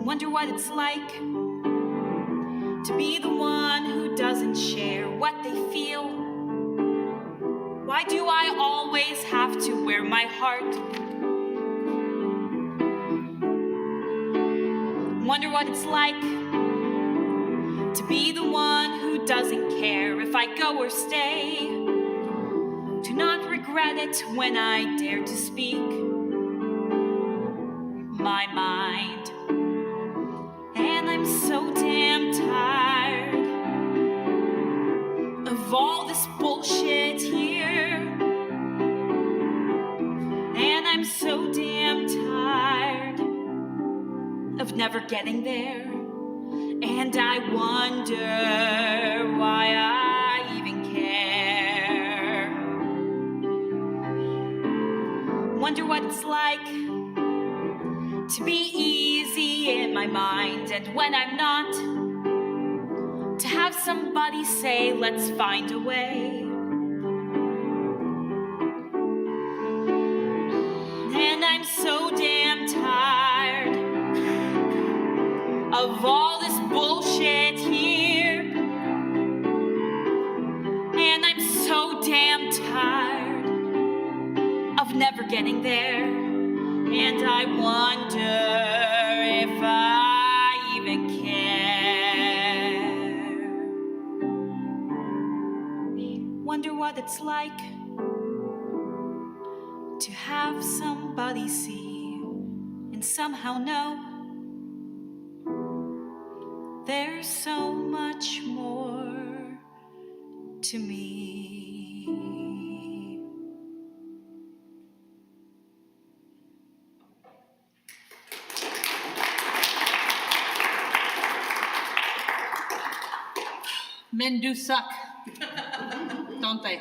Wonder what it's like to be the one who doesn't share what they feel. Why do I always have to wear my heart? Wonder what it's like to be the one who doesn't care if I go or stay, to not regret it when I dare to speak my mind. And I'm so damn tired of all this bullshit here. And I'm so damn tired of never getting there. And I wonder why I even care. Wonder what it's like to be easy in my mind, and when I'm not, to have somebody say, let's find a way. And I'm so damn tired of all this bullshit here. And I'm so damn tired of never getting there. And I wonder if I even care. Wonder what it's like to have somebody see and somehow know there's so much more to me. Men do suck, don't they?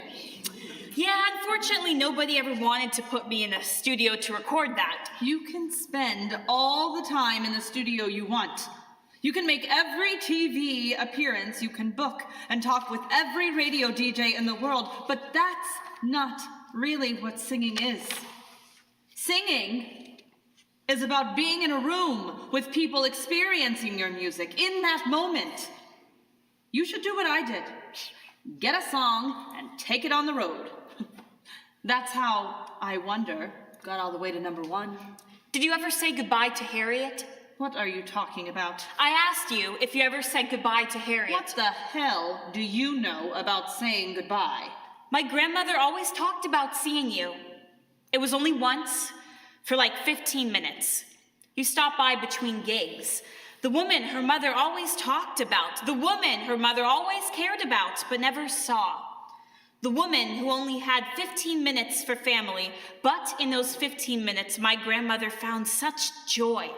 Yeah, unfortunately, nobody ever wanted to put me in a studio to record that. You can spend all the time in the studio you want. You can make every TV appearance you can book and talk with every radio DJ in the world, but that's not really what singing is. Singing is about being in a room with people experiencing your music in that moment. You should do what I did. Get a song and take it on the road. That's how I Wonder got all the way to #1. Did you ever say goodbye to Harriet? What are you talking about? I asked you if you ever said goodbye to Harriet. What the hell do you know about saying goodbye? My grandmother always talked about seeing you. It was only once, for like 15 minutes. You stopped by between gigs. The woman her mother always talked about. The woman her mother always cared about, but never saw. The woman who only had 15 minutes for family, but in those 15 minutes, my grandmother found such joy.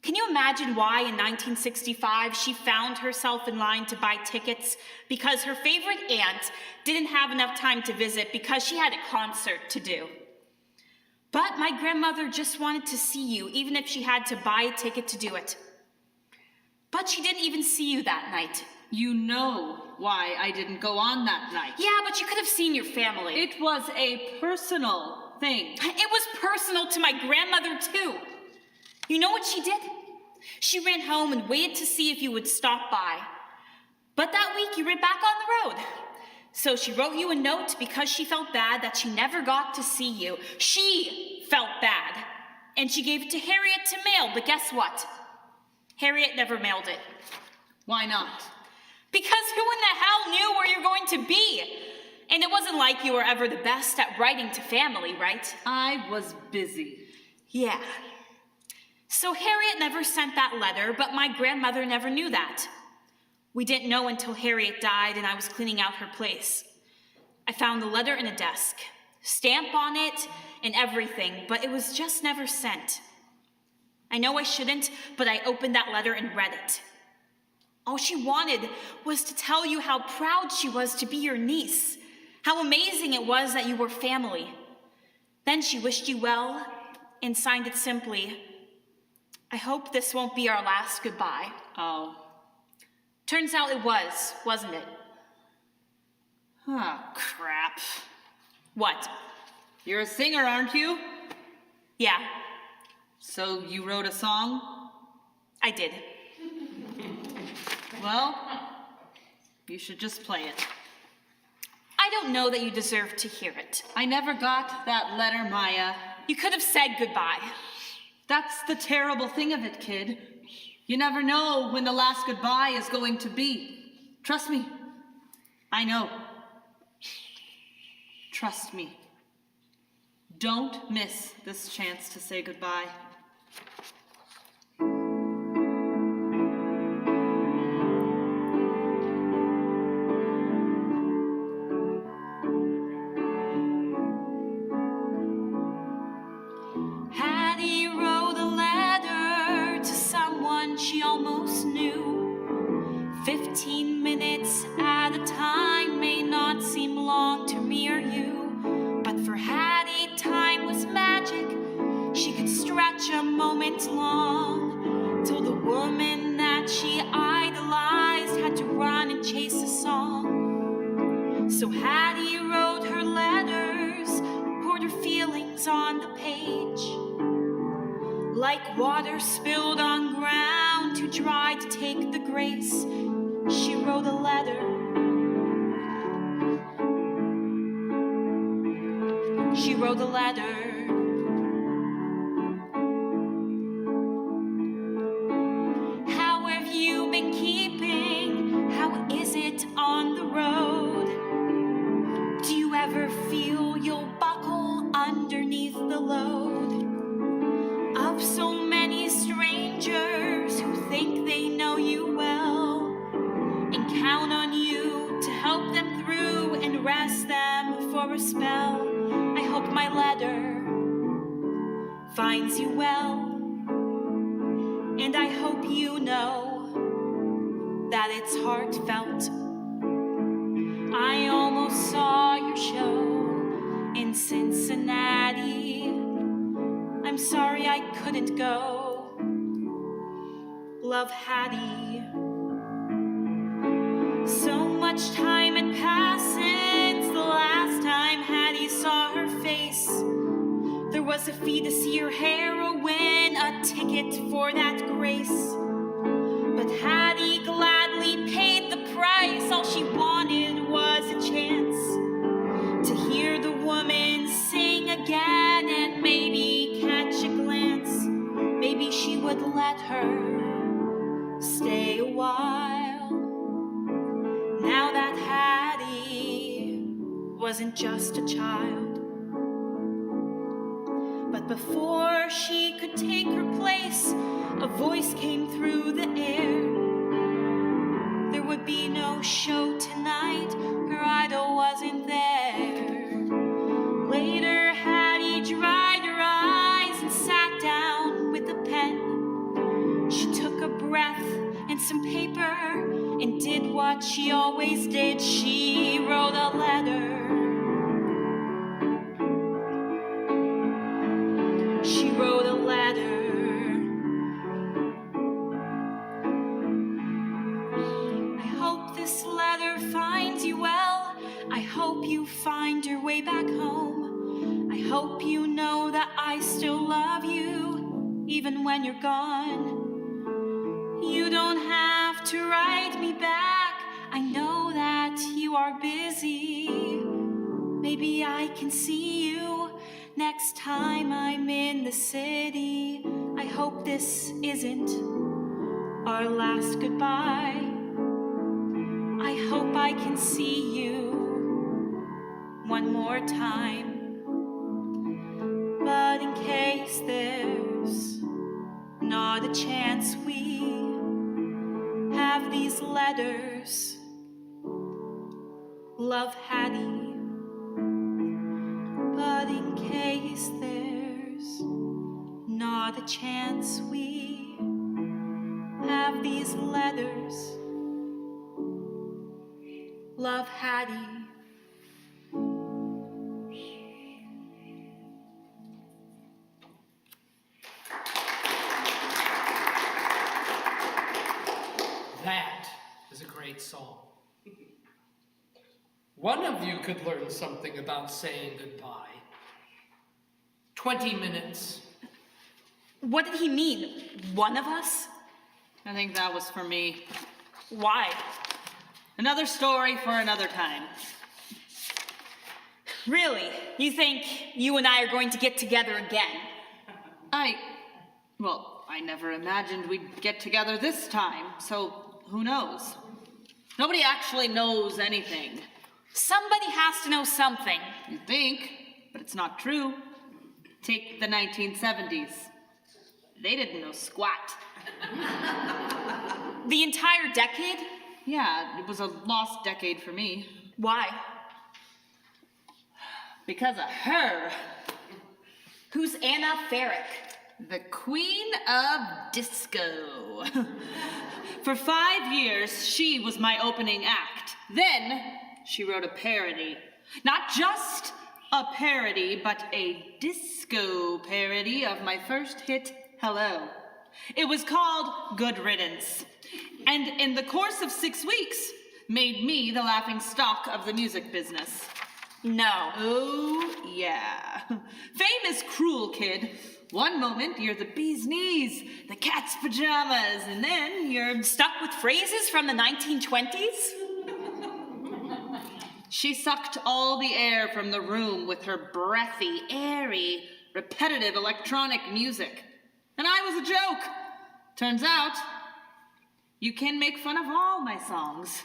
Can you imagine why in 1965 she found herself in line to buy tickets because her favorite aunt didn't have enough time to visit because she had a concert to do? But my grandmother just wanted to see you, even if she had to buy a ticket to do it. But she didn't even see you that night. You know why I didn't go on that night. Yeah, but you could have seen your family. It was a personal thing. It was personal to my grandmother, too. You know what she did? She ran home and waited to see if you would stop by. But that week, you were back on the road. So she wrote you a note because she felt bad that she never got to see you. She felt bad. And she gave it to Harriet to mail, but guess what? Harriet never mailed it. Why not? Because who in the hell knew where you're going to be? And it wasn't like you were ever the best at writing to family, right? I was busy. Yeah. So Harriet never sent that letter, but my grandmother never knew that. We didn't know until Harriet died and I was cleaning out her place. I found the letter in a desk, stamp on it and everything, but it was just never sent. I know I shouldn't, but I opened that letter and read it. All she wanted was to tell you how proud she was to be your niece, how amazing it was that you were family. Then she wished you well and signed it simply, "I hope this won't be our last goodbye." Oh. Turns out it was, wasn't it? Oh, crap. What? You're a singer, aren't you? Yeah, So you wrote a song? I did. Well, you should just play it. I don't know that you deserve to hear it. I never got that letter, Maia. You could have said goodbye. That's the terrible thing of it, kid. You never know when the last goodbye is going to be. Trust me. I know. Trust me. Don't miss this chance to say goodbye. Hattie wrote a letter to someone she almost knew. 15 minutes at a time may not seem long to me or you, but for Hattie, time was magic. She could stretch a moment long, till the woman that she idolized had to run and chase a song. So Hattie wrote her letters, poured her feelings on the page. Like water spilled on ground too dry to take the grace, she wrote a letter. She wrote a letter. How have you been keeping? How is it on the road? Do you ever feel you'll buckle underneath the load of so many strangers who think they know you well and count on you to help them through and rest them for a spell? I hope my letter finds you well, and I hope you know that it's heartfelt. I almost saw your show in Cincinnati. I'm sorry I couldn't go. Love, Hattie. So much time had passed since the last time Hattie saw her face. There was a fee to see her heroine, a ticket for that grace. But Hattie gladly paid the price. All she wanted was a chance to hear the woman sing again and maybe catch a glance. Maybe she would let her stay a while. Now that Hattie wasn't just a child, but before she could could take her place, a voice came through the air. There would be no show tonight, her idol wasn't there. Later, Hattie dried her eyes and sat down with a pen. She took a breath and some paper and did what she always did. She wrote a letter. She wrote a letter. I hope this letter finds you well. I hope you find your way back home. I hope you know that I still love you, even when you're gone. You don't have to write me back. I know that you are busy. Maybe I can see you next time I'm in the city. I hope this isn't our last goodbye. I hope I can see you one more time. But in case there's not a chance we have these letters, love, Hattie. But in case there's not a chance we have these letters, love, Hattie. That is a great song. One of you could learn something about saying goodbye. 20 minutes. What did he mean? One of us? I think that was for me. Why? Another story for another time. Really? You think you and I are going to get together again? Well, I never imagined we'd get together this time, so who knows? Nobody actually knows anything. Somebody has to know something. You think, but it's not true. Take the 1970s. They didn't know squat. The entire decade? Yeah, it was a lost decade for me. Why? Because of her. Who's Anna Ferrick? The queen of disco. For 5 years, she was my opening act. Then, she wrote a parody. Not just a parody, but a disco parody of my first hit, Hello. It was called Good Riddance. And in the course of 6 weeks, made me the laughing stock of the music business. No. Oh, yeah. Fame is cruel, kid. One moment, you're the bee's knees, the cat's pajamas, and then you're Stuck with phrases from the 1920s? She sucked all the air from the room with her breathy, airy, repetitive electronic music. And I was a joke. Turns out, you can make fun of all my songs.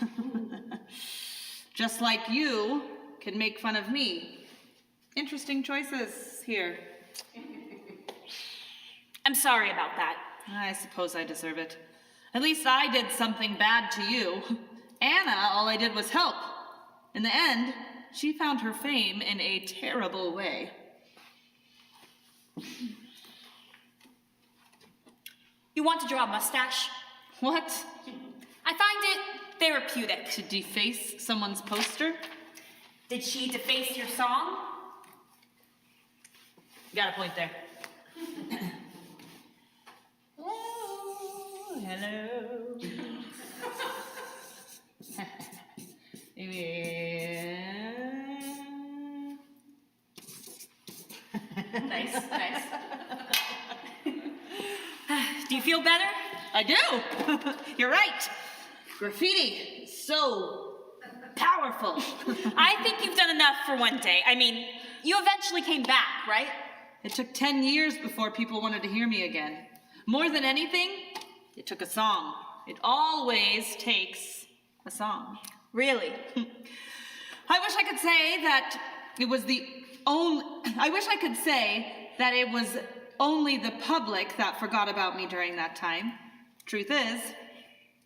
Just like you can make fun of me. Interesting choices here. I'm sorry about that. I suppose I deserve it. At least I did something bad to you. Anna, all I did was help. In the end, she found her fame in a terrible way. You want to draw a mustache? What? I find it therapeutic. To deface someone's poster? Did she deface your song? You got a point there. Hello. Nice, nice. Do you feel better? I do. You're right. Graffiti is so powerful. I think you've done enough for one day. I mean, you eventually came back, right? It took 10 years before people wanted to hear me again. More than anything, it took a song. It always takes a song. Really? I wish I could say that it was the only... I wish I could say that it was only the public that forgot about me during that time. Truth is,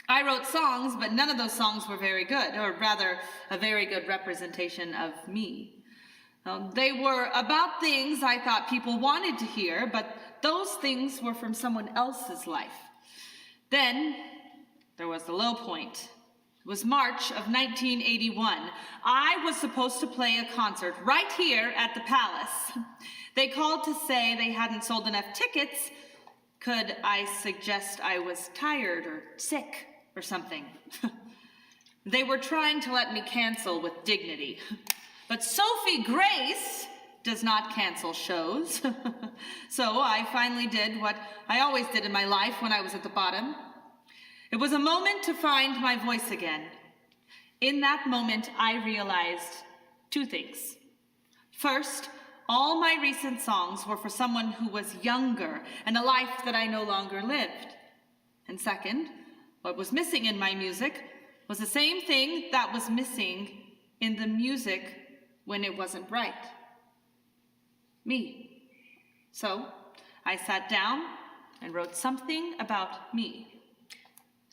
I wrote songs, but none of those songs were very good, or rather, a very good representation of me. They were about things I thought people wanted to hear, but those things were from someone else's life. Then, there was the low point. It was March of 1981. I was supposed to play a concert right here at the Palace. They called to say they hadn't sold enough tickets. Could I suggest I was tired or sick or something? They were trying to let me cancel with dignity. But Sophie Grace does not cancel shows. So I finally did what I always did in my life when I was at the bottom. It was a moment to find my voice again. In that moment, I realized two things. First, all my recent songs were for someone who was younger and a life that I no longer lived. And second, what was missing in my music was the same thing that was missing in the music when it wasn't right. Me. So I sat down and wrote something about me.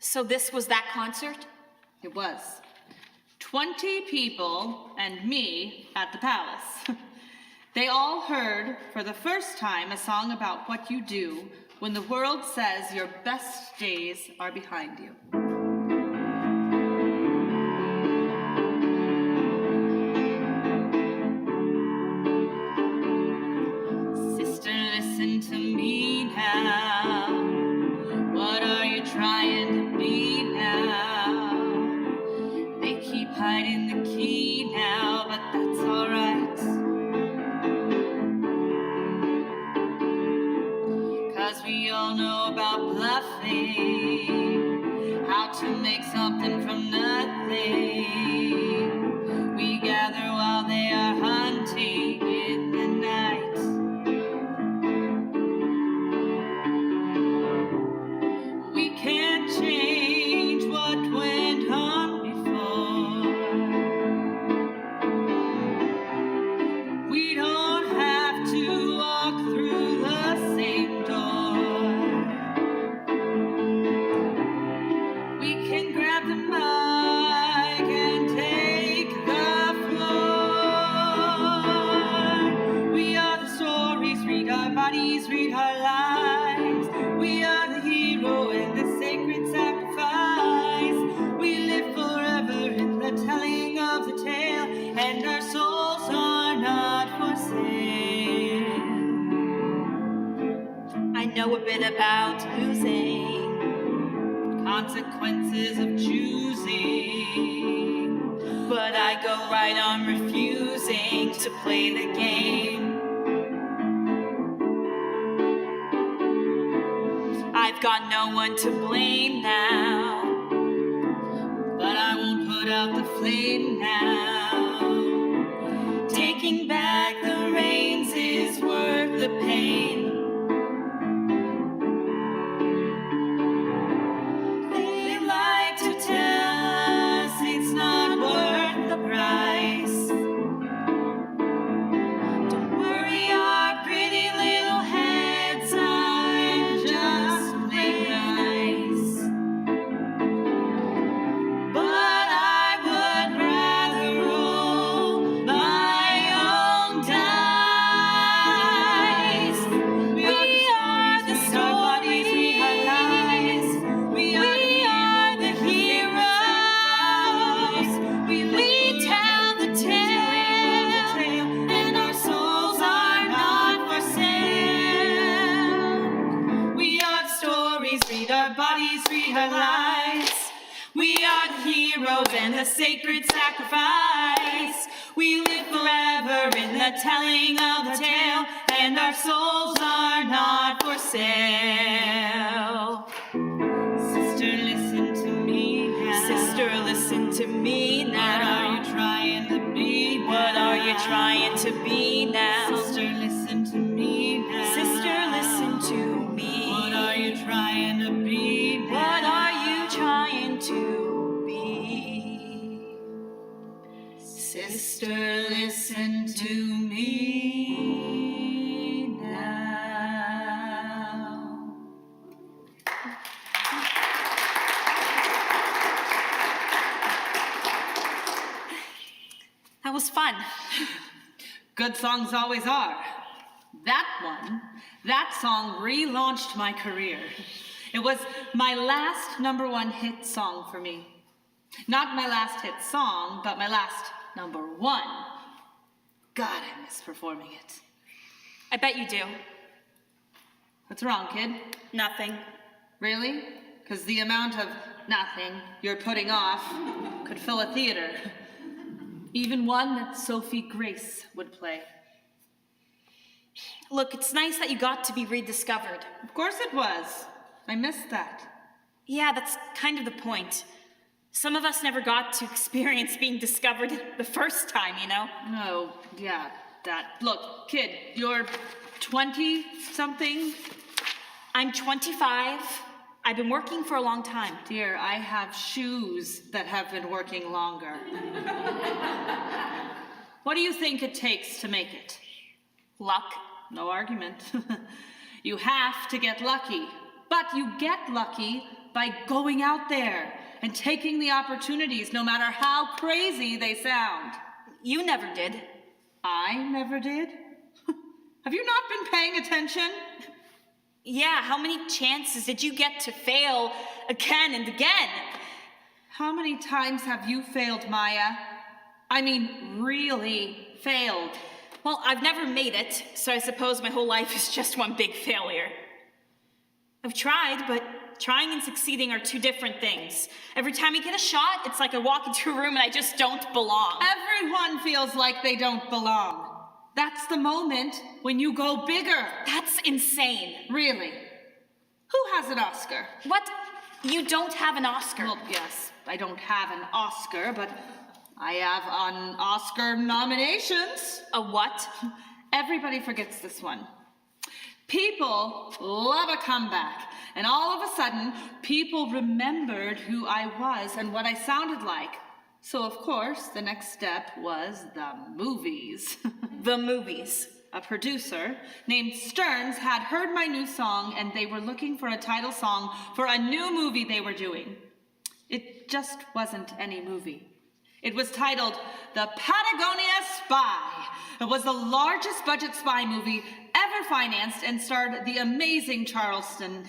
So this was that concert? It was. 20 people and me at the Palace. They all heard for the first time a song about what you do when the world says your best days are behind you. Sister, listen to me now. What are you trying to be now? They keep hiding the key now, but that's alright. 'Cause we all know about bluffing, how to make something from nothing. We gather while they are hunting in the night. We can't change what went on before. We don't have to walk through the same door. We can grab the mic and take the floor. We are the stories, read our bodies, read our lives. We are the hero and the sacred sacrifice. We live forever in the telling of the tale, and our souls are not for sale. I know a bit about losing. Consequences of choosing. But I go right on refusing to play the game. I've got no one to blame now. But I won't put out the flame now. Taking back the reins is worth the pain. They like to tell us it's not worth the price. Don't worry, our pretty little heads are just plain nice. But I would rather roll my own dice. We are the stories, we are lies. We are the heroes. We tell the tale, and our souls are not for sale. We are the stories, read our bodies, read our lives. We are the heroes and the sacred sacrifice. We live forever in the telling of the tale, and our souls are not for sale. Sister, listen to me now. Sister, listen to me What now. are you trying to be now? What are you trying to be now? Sister, listen to me now. Sister, listen to me. What are you trying to be now? What are you trying to be? Sister, listen to me now. was fun. Good songs always are. That song relaunched my career. It was my last #1 hit song for me. Not my last hit song, but my last #1. God, I miss performing it. I bet you do. What's wrong, kid? Nothing. Really? Because the amount of nothing you're putting off could fill a theater. Even one that Sophie Grace would play. Look, it's nice that you got to be rediscovered. Of course it was. I missed that. Yeah, that's kind of the point. Some of us never got to experience being discovered the first time, you know? Oh, yeah, that. Look, kid, you're 20-something? I'm 25. I've been working for a long time. Dear, I have shoes that have been working longer. What do you think it takes to make it? Luck. No argument. You have to get lucky. But you get lucky by going out there and taking the opportunities, no matter how crazy they sound. You never did. I never did? Have you not been paying attention? Yeah, how many chances did you get to fail again and again? How many times have you failed, Maia? I mean, really failed. Well, I've never made it, so I suppose my whole life is just one big failure. I've tried, but trying and succeeding are two different things. Every time I get a shot, it's like I walk into a room and I just don't belong. Everyone feels like they don't belong. That's the moment when you go bigger. That's insane. Really? Who has an Oscar? What? You don't have an Oscar? Well, yes, I don't have an Oscar, but I have an Oscar nominations. A what? Everybody forgets this one. People love a comeback, and all of a sudden, people remembered who I was and what I sounded like. So, of course, the next step was the movies. The movies. A producer named Stearns had heard my new song, and they were looking for a title song for a new movie they were doing. It just wasn't any movie. It was titled The Patagonia Spy. It was the largest budget spy movie ever financed and starred the amazing Charlton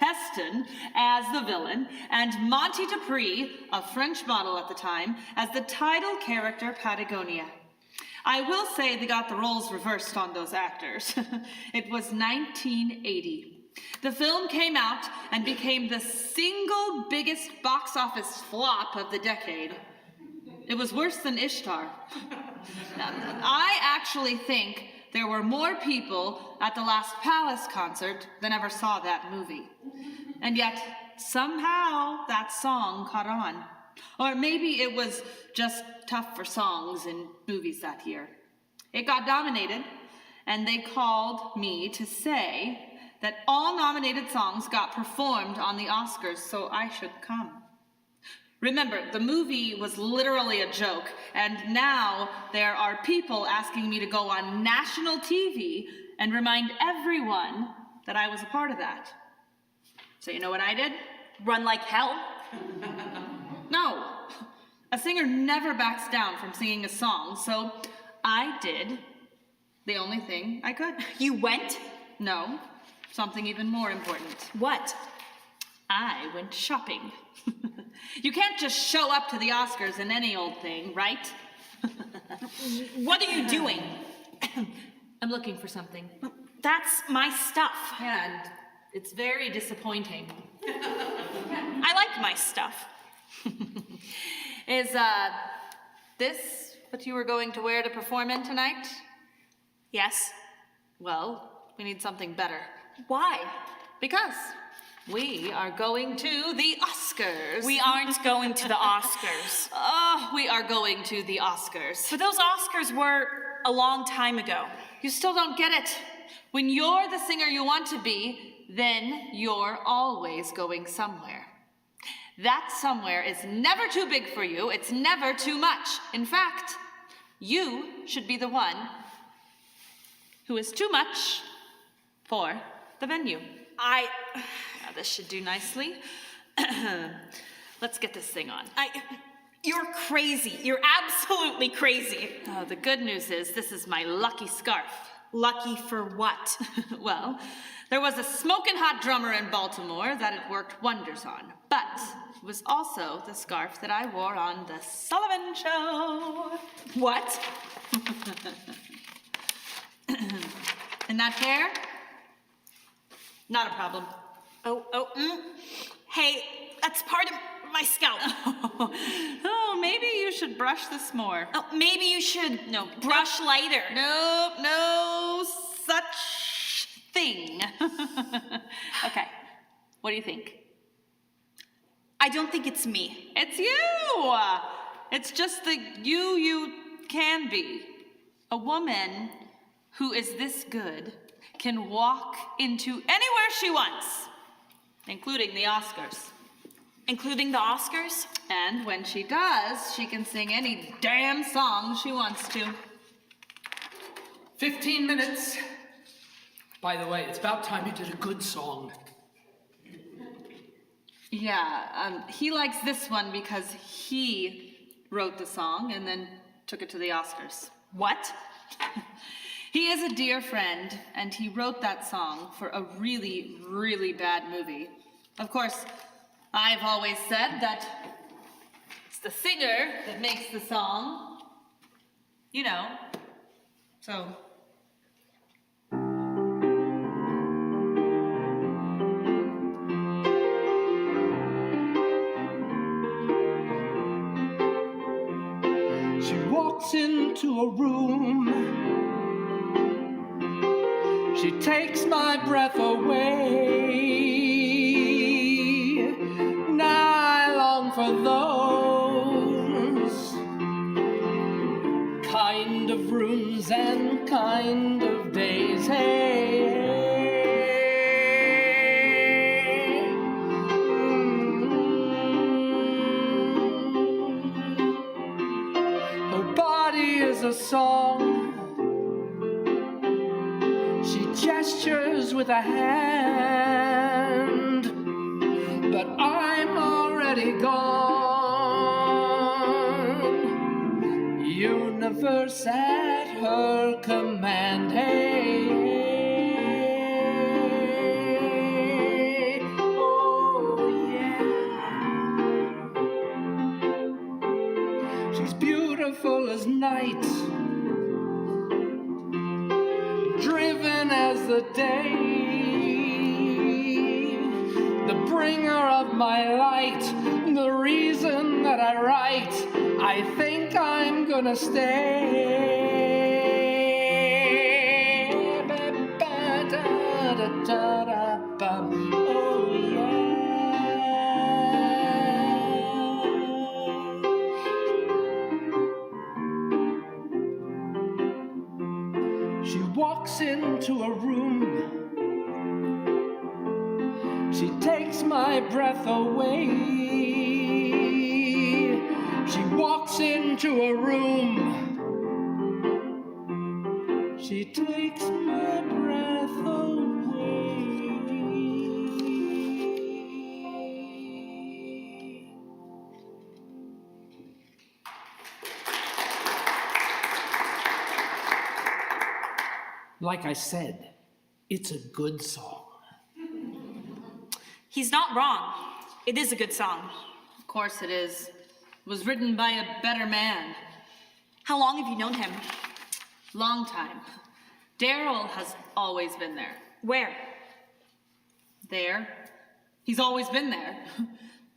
Heston as the villain, and Monty Dupree, a French model at the time, as the title character Patagonia. I will say they got the roles reversed on those actors. It was 1980. The film came out and became the single biggest box office flop of the decade. It was worse than Ishtar. I actually think there were more people at the last Palace concert than ever saw that movie. And yet, somehow, that song caught on. Or maybe it was just tough for songs in movies that year. It got nominated, and they called me to say that all nominated songs got performed on the Oscars, so I should come. Remember, the movie was literally a joke, and now there are people asking me to go on national TV and remind everyone that I was a part of that. So you know what I did? Run like hell? No. A singer never backs down from singing a song, so I did the only thing I could. You went? No, something even more important. What? I went shopping. You can't just show up to the Oscars in any old thing, right? What are you doing? I'm looking for something. That's my stuff. And it's very disappointing. I like my stuff. Is, this what you were going to wear to perform in tonight? Yes. Well, we need something better. Why? Because we are going to the Oscars. We aren't going to the Oscars. Oh, we are going to the Oscars. But those Oscars were a long time ago. You still don't get it. When you're the singer you want to be, then you're always going somewhere. That somewhere is never too big for you. It's never too much. In fact, you should be the one who is too much for the venue. Now, this should do nicely. Let's get this thing on. You're crazy. You're absolutely crazy. Oh, the good news is this is my lucky scarf. Lucky for what? Well, there was a smoking hot drummer in Baltimore that it worked wonders on. But it was also the scarf that I wore on the Sullivan Show. What? And that hair? Not a problem. Hey, that's part of my scalp. Oh, maybe you should brush this more. Oh, maybe you should brush lighter. Nope, no such thing. Okay, what do you think? I don't think it's me. It's you! It's just the you can be. A woman who is this good can walk into anywhere she wants, including the Oscars. Including the Oscars? And when she does, she can sing any damn song she wants to. 15 minutes. By the way, it's about time you did a good song. Yeah, he likes this one because he wrote the song and then took it to the Oscars. What? He is a dear friend, and he wrote that song for a really, really bad movie. Of course, I've always said that it's the singer that makes the song. You know, so... She walks into a room. She takes my breath away. Now I long for those kind of rooms and kind of days. Hey. Her body is a song. She gestures with a hand, but I'm already gone. Universe at her command. Hey, oh yeah. She's beautiful as night, driven as the day, the bringer of my light, the reason that I write. I think I'm gonna stay. Oh yeah. She walks into a room. She takes my breath away. She walks into a room. She takes my breath away. Like I said, it's a good song. He's not wrong. It is a good song. Of course it is. It was written by a better man. How long have you known him? Long time. Darrell has always been there. Where? There. He's always been there.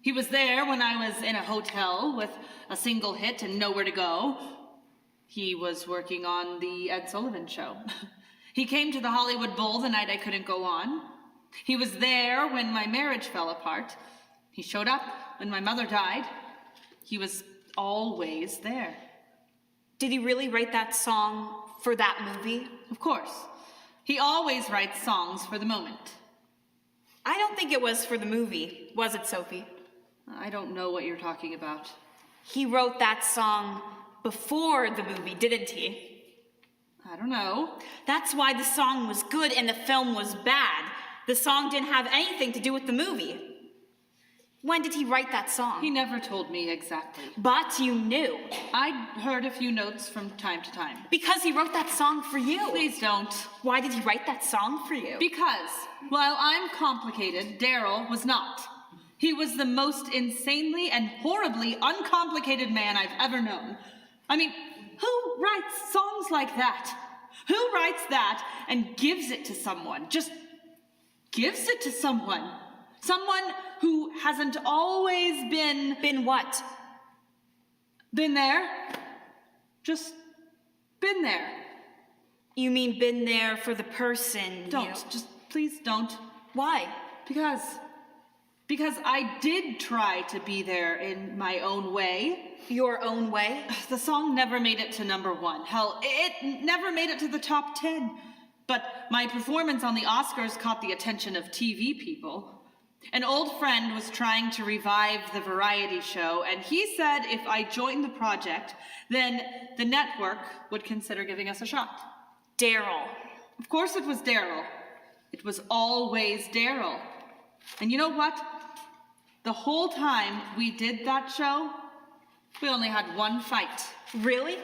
He was there when I was in a hotel with a single hit and nowhere to go. He was working on the Ed Sullivan Show. He came to the Hollywood Bowl the night I couldn't go on. He was there when my marriage fell apart. He showed up when my mother died. He was always there. Did he really write that song for that movie? Of course. He always writes songs for the moment. I don't think it was for the movie, was it, Sophie? I don't know what you're talking about. He wrote that song before the movie, didn't he? I don't know. That's why the song was good and the film was bad. The song didn't have anything to do with the movie. When did he write that song? He never told me exactly. But you knew. I heard a few notes from time to time. Because he wrote that song for you. Please don't. Why did he write that song for you? Because, while I'm complicated, Darrell was not. He was the most insanely and horribly uncomplicated man I've ever known. I mean, who writes songs like that? Who writes that and gives it to someone? Just gives it to someone. Someone who hasn't always been... Been what? Been there. Just been there. You mean been there for the person? Don't. Just please don't. Why? Because I did try to be there in my own way. Your own way? The song never made it to #1. Hell, it never made it to the top 10. But my performance on the Oscars caught the attention of TV people. An old friend was trying to revive the variety show, and he said if I joined the project, then the network would consider giving us a shot. Darrell. Of course it was Darrell. It was always Darrell. And you know what? The whole time we did that show, we only had one fight. Really?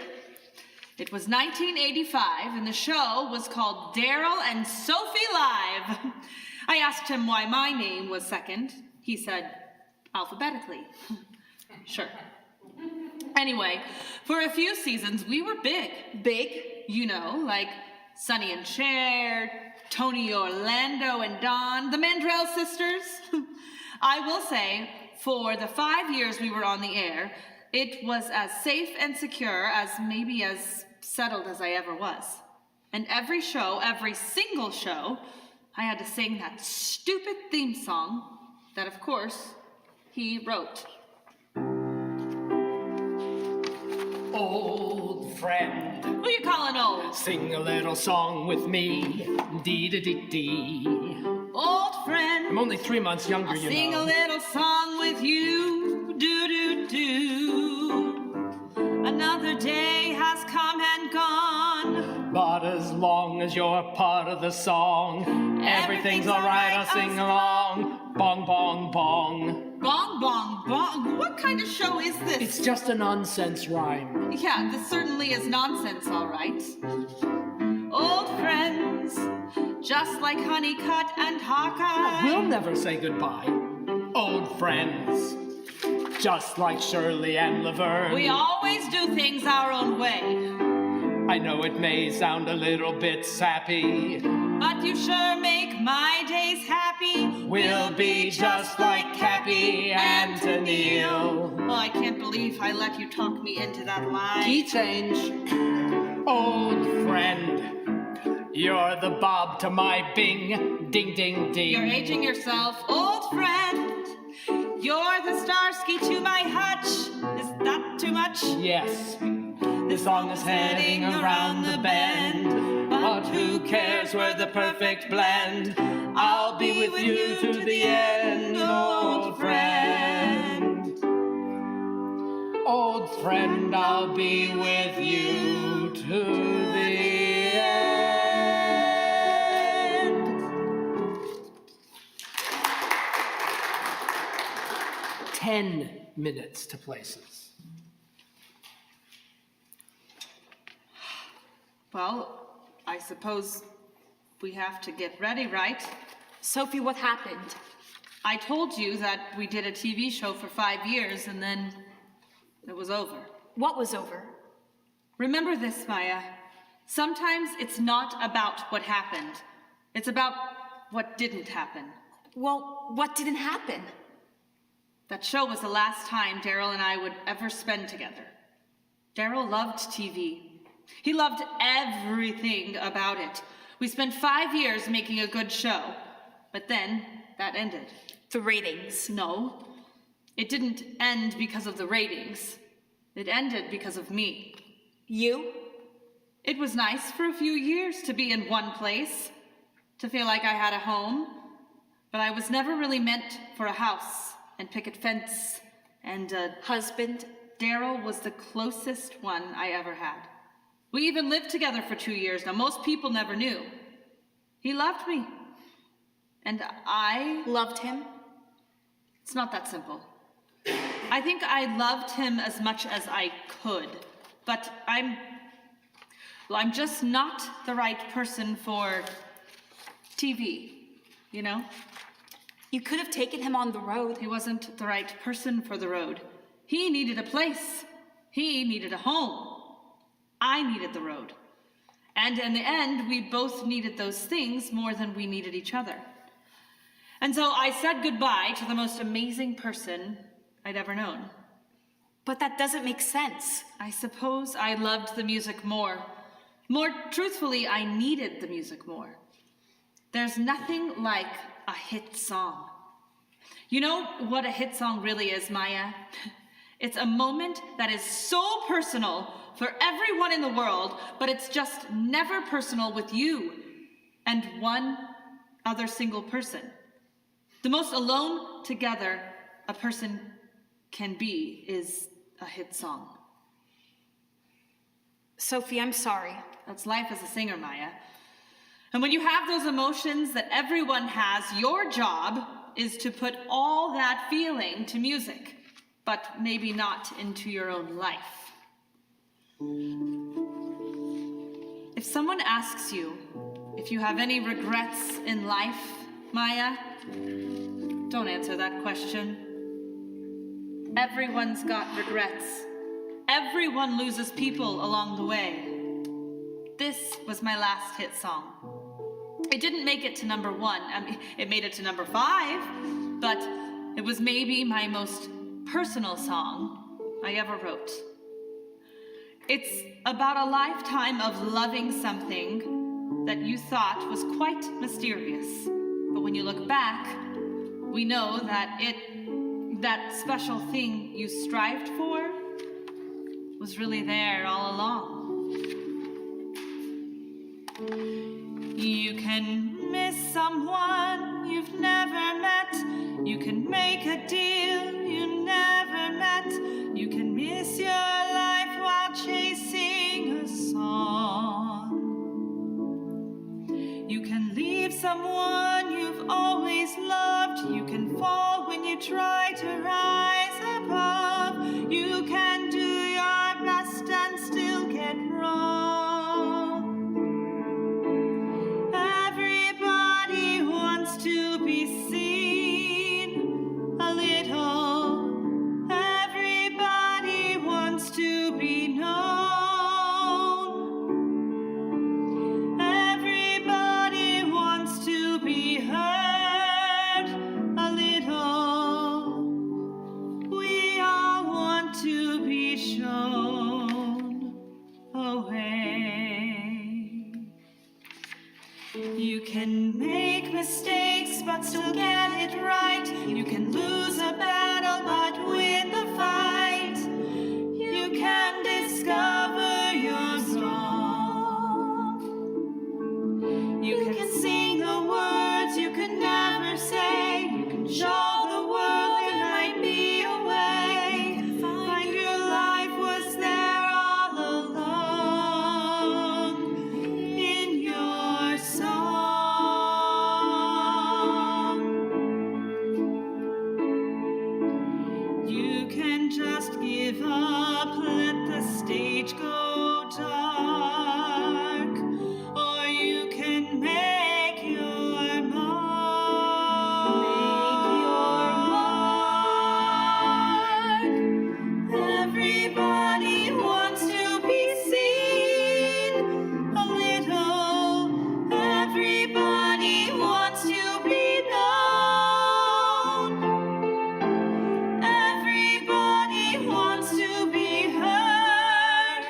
It was 1985, and the show was called Darrell and Sophie Live. I asked him why my name was second. He said, alphabetically. Sure. Anyway, for a few seasons, we were big. Big? You know, like Sonny and Cher, Tony Orlando and Dawn, the Mandrell sisters. I will say, for the 5 years we were on the air, it was as safe and secure as maybe as settled as I ever was. And every show, every single show, I had to sing that stupid theme song that, of course, he wrote. Old friend, Who you calling old? sing a little song with me. Dee-da-dee-dee. Old friend. I'm only 3 months younger, I'll you sing know. a little song with you. Do-do-do. Another day has come and gone. But as long as you're part of the song, everything's alright, I'll sing along. Bong, bong, bong. Bong, bong, bong. What kind of show is this? It's just a nonsense rhyme. Yeah, this certainly is nonsense, all right. Old friends, just like Honeycutt and Hawkeye. We'll never say goodbye. Old friends, just like Shirley and Laverne. We always do things our own way. I know it may sound a little bit sappy. But you sure make my days happy. We'll be just like Cappy and Tennille. Oh, I can't believe I let you talk me into that lie. Key change. Old friend, you're the Bob to my Bing. Ding, ding, ding. You're aging yourself, old friend. You're the Starsky to my Hutch. Is that too much? Yes, the song is heading around the bend. But who cares, we're the perfect blend. I'll be with you to the end, old friend. Old friend, I'll be with you to the end. 10 minutes to places. Well, I suppose we have to get ready, right? Sophie, what happened? I told you that we did a TV show for 5 years and then it was over. What was over? Remember this, Maia. Sometimes it's not about what happened. It's about what didn't happen. Well, what didn't happen? That show was the last time Darrell and I would ever spend together. Darrell loved TV. He loved everything about it. We spent 5 years making a good show, but then that ended. The ratings. No, it didn't end because of the ratings. It ended because of me. You? It was nice for a few years to be in one place, to feel like I had a home, but I was never really meant for a house and picket fence and a Husband? Darrell was the closest one I ever had. We even lived together for 2 years. Now, most people never knew. He loved me. And I... Loved him? It's not that simple. I think I loved him as much as I could, but I'm just not the right person for TV, you know? You could have taken him on the road. He wasn't the right person for the road. He needed a place. He needed a home. I needed the road. And in the end, we both needed those things more than we needed each other. And so I said goodbye to the most amazing person I'd ever known. But that doesn't make sense. I suppose I loved the music more. More truthfully, I needed the music more. There's nothing like a hit song. You know what a hit song really is, Maia? It's a moment that is so personal for everyone in the world, but it's just never personal with you and one other single person. The most alone together a person can be is a hit song. Sophie, I'm sorry. That's life as a singer, Maia. And when you have those emotions that everyone has, your job is to put all that feeling to music, but maybe not into your own life. If someone asks you if you have any regrets in life, Maia, don't answer that question. Everyone's got regrets. Everyone loses people along the way. This was my last hit song. It didn't make it to number 1. I mean, it made it to number 5, but it was maybe my most personal song I ever wrote. It's about a lifetime of loving something that you thought was quite mysterious. But when you look back, we know that that special thing you strived for was really there all along. You can miss someone you've never met. You can make a deal you never met. You can miss your life while chasing a song. You can leave someone you've always loved. You can fall when you try to rise above. You can do your best and still get wrong. Everybody wants to be seen a little. Everybody wants to be known. Everybody wants to be heard a little. We all want to be shown a way. You can make mistakes but still get it right. You can lose a battle but win the fight. You can discover your song. You can sing the words you could never say. You can show the world there might be a way. Find your life was there all along in your song. You can just give up, let the stage go dark, or you can make your mark. Everybody wants to be seen a little. Everybody wants to be known. Everybody wants to be heard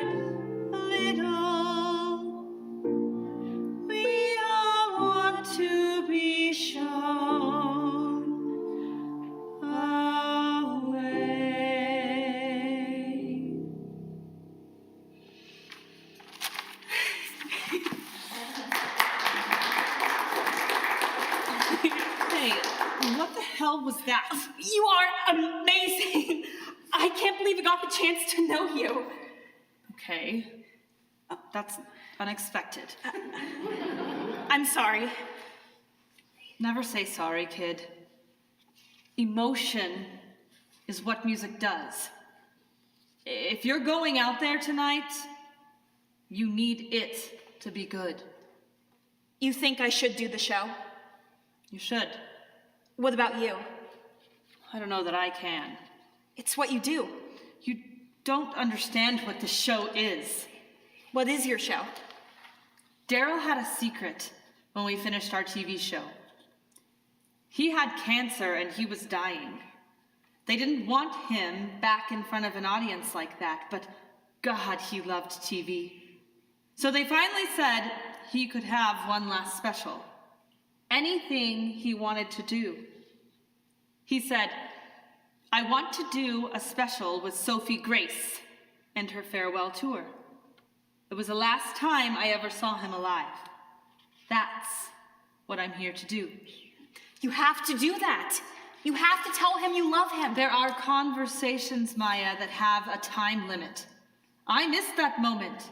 a little. We all want to be shown a way. Hey, what the hell was that? You are amazing. I can't believe I got the chance to know you. Okay, that's unexpected. I'm sorry. Never say sorry, kid. Emotion is what music does. If you're going out there tonight, you need it to be good. You think I should do the show? You should. What about you? I don't know that I can. It's what you do. You don't understand what the show is. What is your show? Darrell had a secret when we finished our TV show. He had cancer and he was dying. They didn't want him back in front of an audience like that, but God, he loved TV. So they finally said he could have one last special. Anything he wanted to do. He said, I want to do a special with Sophie Grace and her farewell tour. It was the last time I ever saw him alive. That's what I'm here to do. You have to do that. You have to tell him you love him. There are conversations, Maia, that have a time limit. I missed that moment.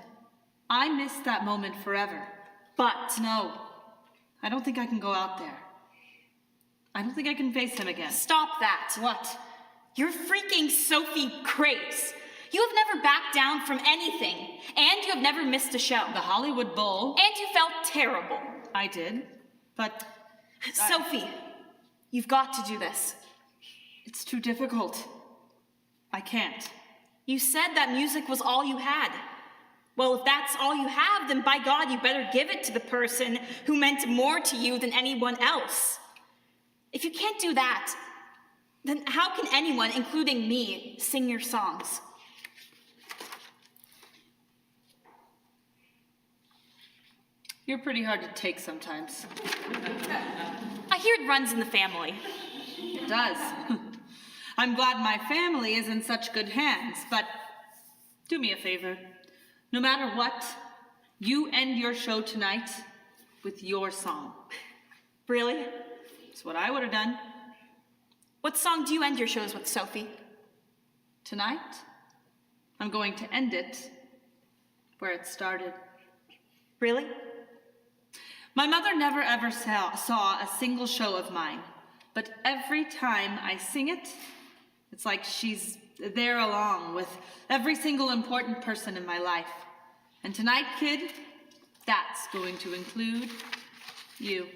I missed that moment forever. But No, I don't think I can go out there. I don't think I can face him again. stop that. What? You're freaking Sophie Grace. You have never backed down from anything, and you have never missed a show. The Hollywood Bowl? And you felt terrible. I did, but Sophie, you've got to do this. it's too difficult. I can't. You said that music was all you had. Well, if that's all you have, then by God, you better give it to the person who meant more to you than anyone else. If you can't do that, then how can anyone, including me, sing your songs? You're pretty hard to take sometimes. I hear it runs in the family. It does. I'm glad my family is in such good hands, but do me a favor. No matter what, you end your show tonight with your song. Really? It's what I would have done. What song do you end your shows with, Sophie? Tonight, I'm going to end it where it started. Really? My mother never ever saw a single show of mine, but every time I sing it, it's like she's there along with every single important person in my life. And tonight, kid, that's going to include you.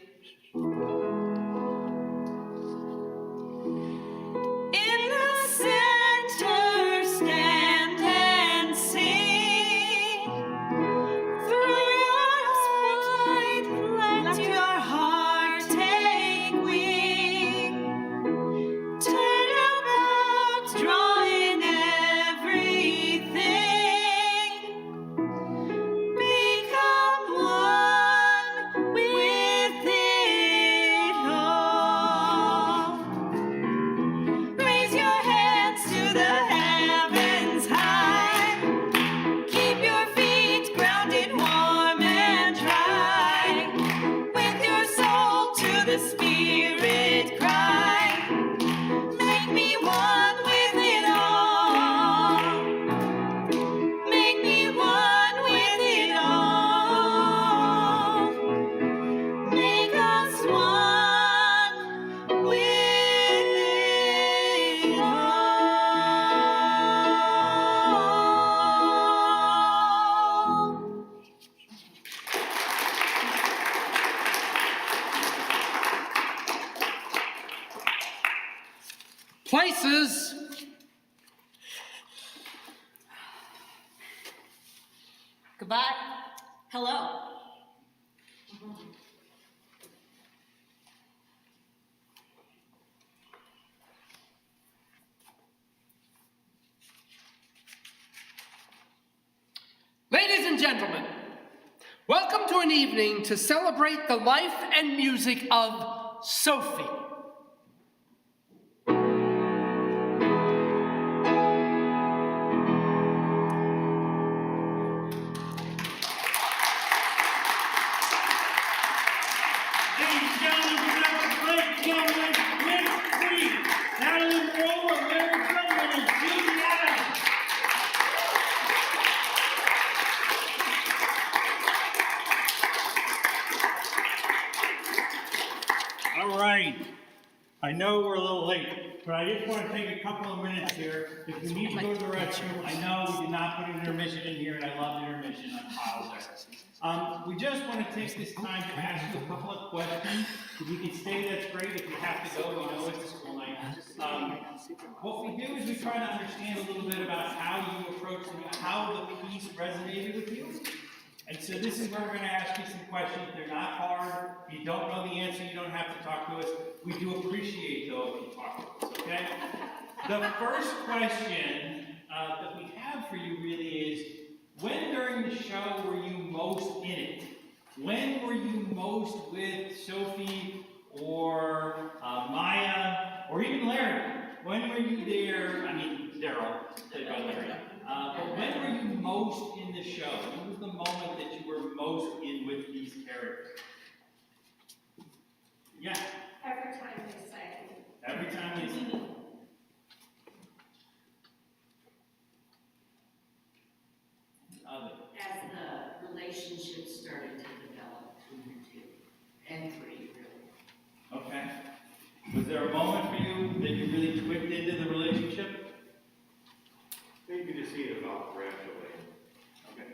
In the center, stand and sing. Through your spine, let your heart take wing. Turn about, draw in everything. Become one with it all. Raise your hands to the heavens high. Keep your feet grounded, warm and dry. With your soul to the Spirit cry. Make me one with it all. Make me one with it all. Make us one with it all. Places. Goodbye. Hello. Ladies and gentlemen, welcome to an evening to celebrate the life and music of Sophie. Ladies and gentlemen, we have a great gentleman, Lyricist, Natalee, Merola, Lyricist, and Susie. All right. I know we're a little late, but I just want to take a couple of minutes here. If you need to go to the restroom, I know we did not put an intermission in here, and I love the intermission. I apologize. We just want to take this time to ask you a couple of questions. If you can stay, that's great. If you have to go, we know it's a school night. What we do is we try to understand a little bit about how you approach how the piece resonated with you. And so this is where we're going to ask you some questions. They're not hard. If you don't know the answer, you don't have to talk to us. We do appreciate, though, if you talk to us, okay? The first question that we have for you really is, when during the show were you most in it? When were you most with Sophie or Maia or even Larry? When were you there? I mean, Darrell, said about Larry. But when were you most in the show? When was the moment that you were most in with these characters? Yeah. Every time they sang. Every time they sang. As the relationship started to develop between the two, and three, really. Okay. Was there a moment for you that you really twigged into the relationship? Maybe to see it evolve gradually. Okay.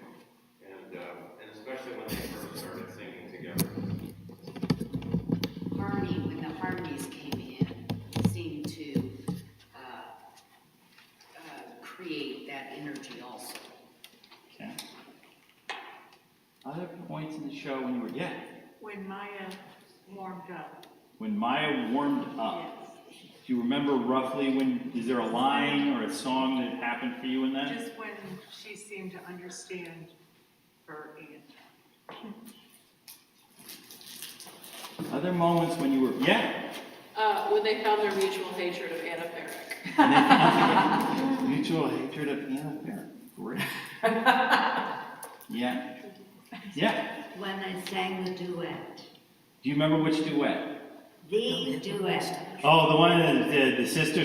And especially when they first started singing together. Harmony, when the harmonies came in, seemed to create that energy also. Okay. Other points in the show when you were, yeah. When Maia warmed up. When Maia warmed up. Yes. Do you remember roughly when, is there a line or a song that happened for you in that? Just when she seemed to understand her aunt. Other moments when you were, yeah. When they found their mutual hatred of Anna Faris. Mutual hatred of Anna Faris. Great. Yeah. Yeah. When I sang the duet. Do you remember which duet? The duet. Oh, the one that the sister?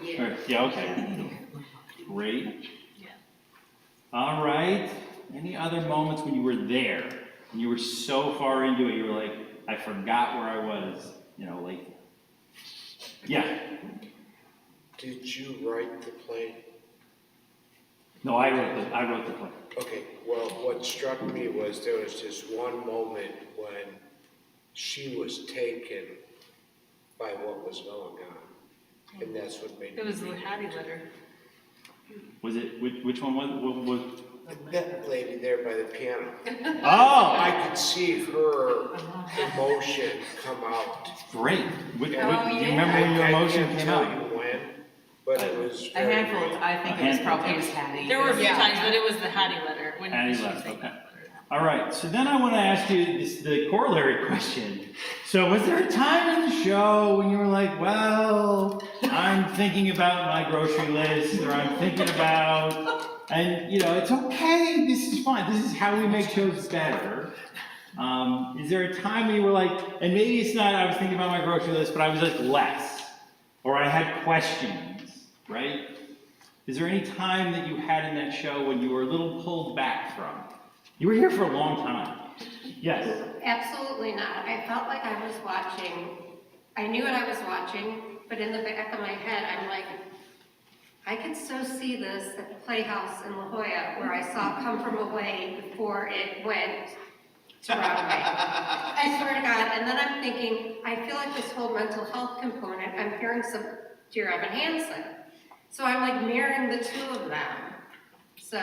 Yeah. Or, yeah, okay. Great. All right. Any other moments when you were there, and you were so far into it, you were like, I forgot where I was, like, yeah. Did you write the play? No, I wrote the play. Okay, well, what struck me was there was this one moment when she was taken by what was going on. And that's what made It was me the Hattie letter. Was it, which one was? that lady there by the piano. Oh! I could see her emotion come out. Great. Do you remember when your emotion came I out? can't tell you when, but it was A very handful, real. I think it was probably, it was Hattie. There were a few times, but it was the Hattie letter. When Hattie she left, sang okay. that. All right, so then I want to ask you the corollary question. So was there a time in the show when you were like, well, I'm thinking about my grocery list, or I'm thinking about, and it's okay, this is fine, this is how we make shows better. Is there a time when you were like, and maybe it's not I was thinking about my grocery list, but I was like less, or I had questions, right? Is there any time that you had in that show when you were a little pulled back from? You were here for a long time. Yes. Absolutely not. I felt like I was watching, I knew what I was watching, but in the back of my head, I'm like, I could so see this at the Playhouse in La Jolla, where I saw Come From Away before it went to Broadway. I swear to God. And then I'm thinking, I feel like this whole mental health component, I'm hearing some Dear Evan Hansen. So I'm like mirroring the two of them. So,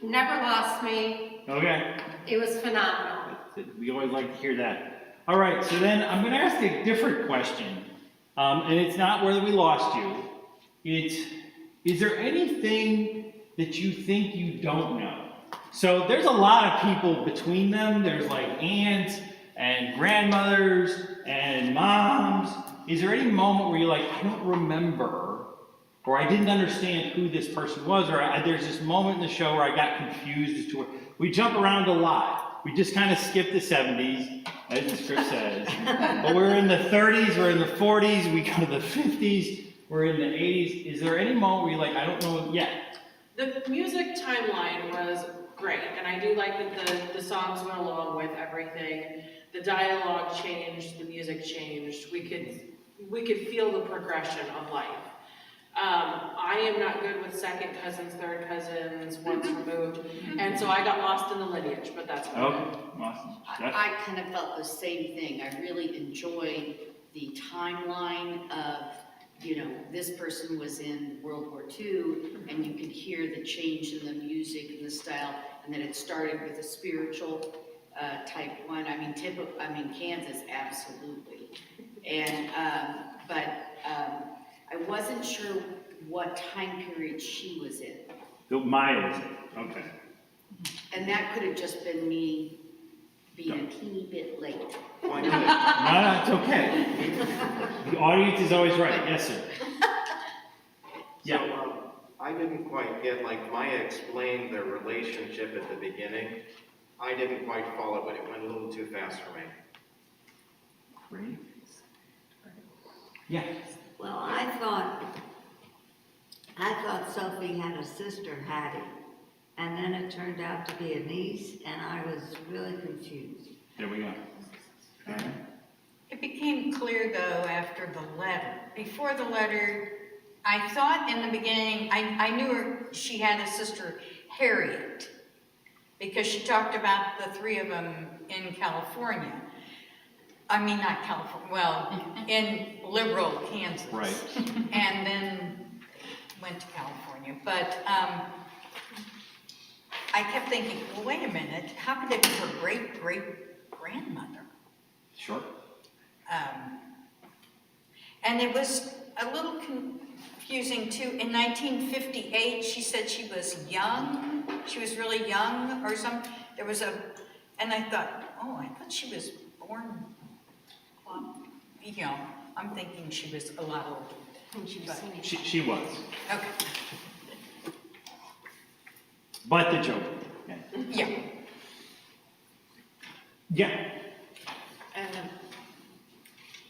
never lost me. Okay. It was phenomenal. We always like to hear that. All right, so then I'm going to ask a different question. And it's not whether we lost you. It's, is there anything that you think you don't know? So there's a lot of people between them. There's like aunts and grandmothers and moms. Is there any moment where you're like, I don't remember, or I didn't understand who this person was, or there's this moment in the show where I got confused as to where we jump around a lot. We just kind of skip the 70s, as the script says. But we're in the 30s, we're in the 40s, we go to the 50s, we're in the 80s. Is there any moment where you're like, I don't know yet? The music timeline was great, and I do like that the songs went along with everything. the dialogue changed, the music changed. We could feel the progression of life. I am not good with second cousins, third cousins, once removed, and so I got lost in the lineage, but that's okay. Okay, awesome. Jeff? I kind of felt the same thing. I really enjoyed the timeline of, this person was in World War II, and you could hear the change in the music and the style, and then it started with a spiritual type one. I mean, Kansas, absolutely. And, I wasn't sure what time period she was in. The Maia was it, okay. And that could have just been me being a teeny bit late. No, it's okay. The audience is always right. Yes, sir. Yeah. So, I didn't quite get, like, Maya explained their relationship at the beginning. I didn't quite follow it. It went a little too fast for me. Great. Yeah. Well, I thought Sophie had a sister, Hattie, and then it turned out to be a niece, and I was really confused. There we go. All right. It became clear, though, after the letter. Before the letter, I thought in the beginning, I knew she had a sister, Harriet, because she talked about the three of them in California. I mean, not California, well, in liberal Kansas. Right. And then went to California. But I kept thinking, well, wait a minute, how could it be her great-great-grandmother? Sure. And it was a little confusing too. In 1958, she said she was young. She was really young or something. There was and I thought, oh, I thought she was born, I'm thinking she was a lot older. She was. Okay. But the joke. Yeah. Yeah. And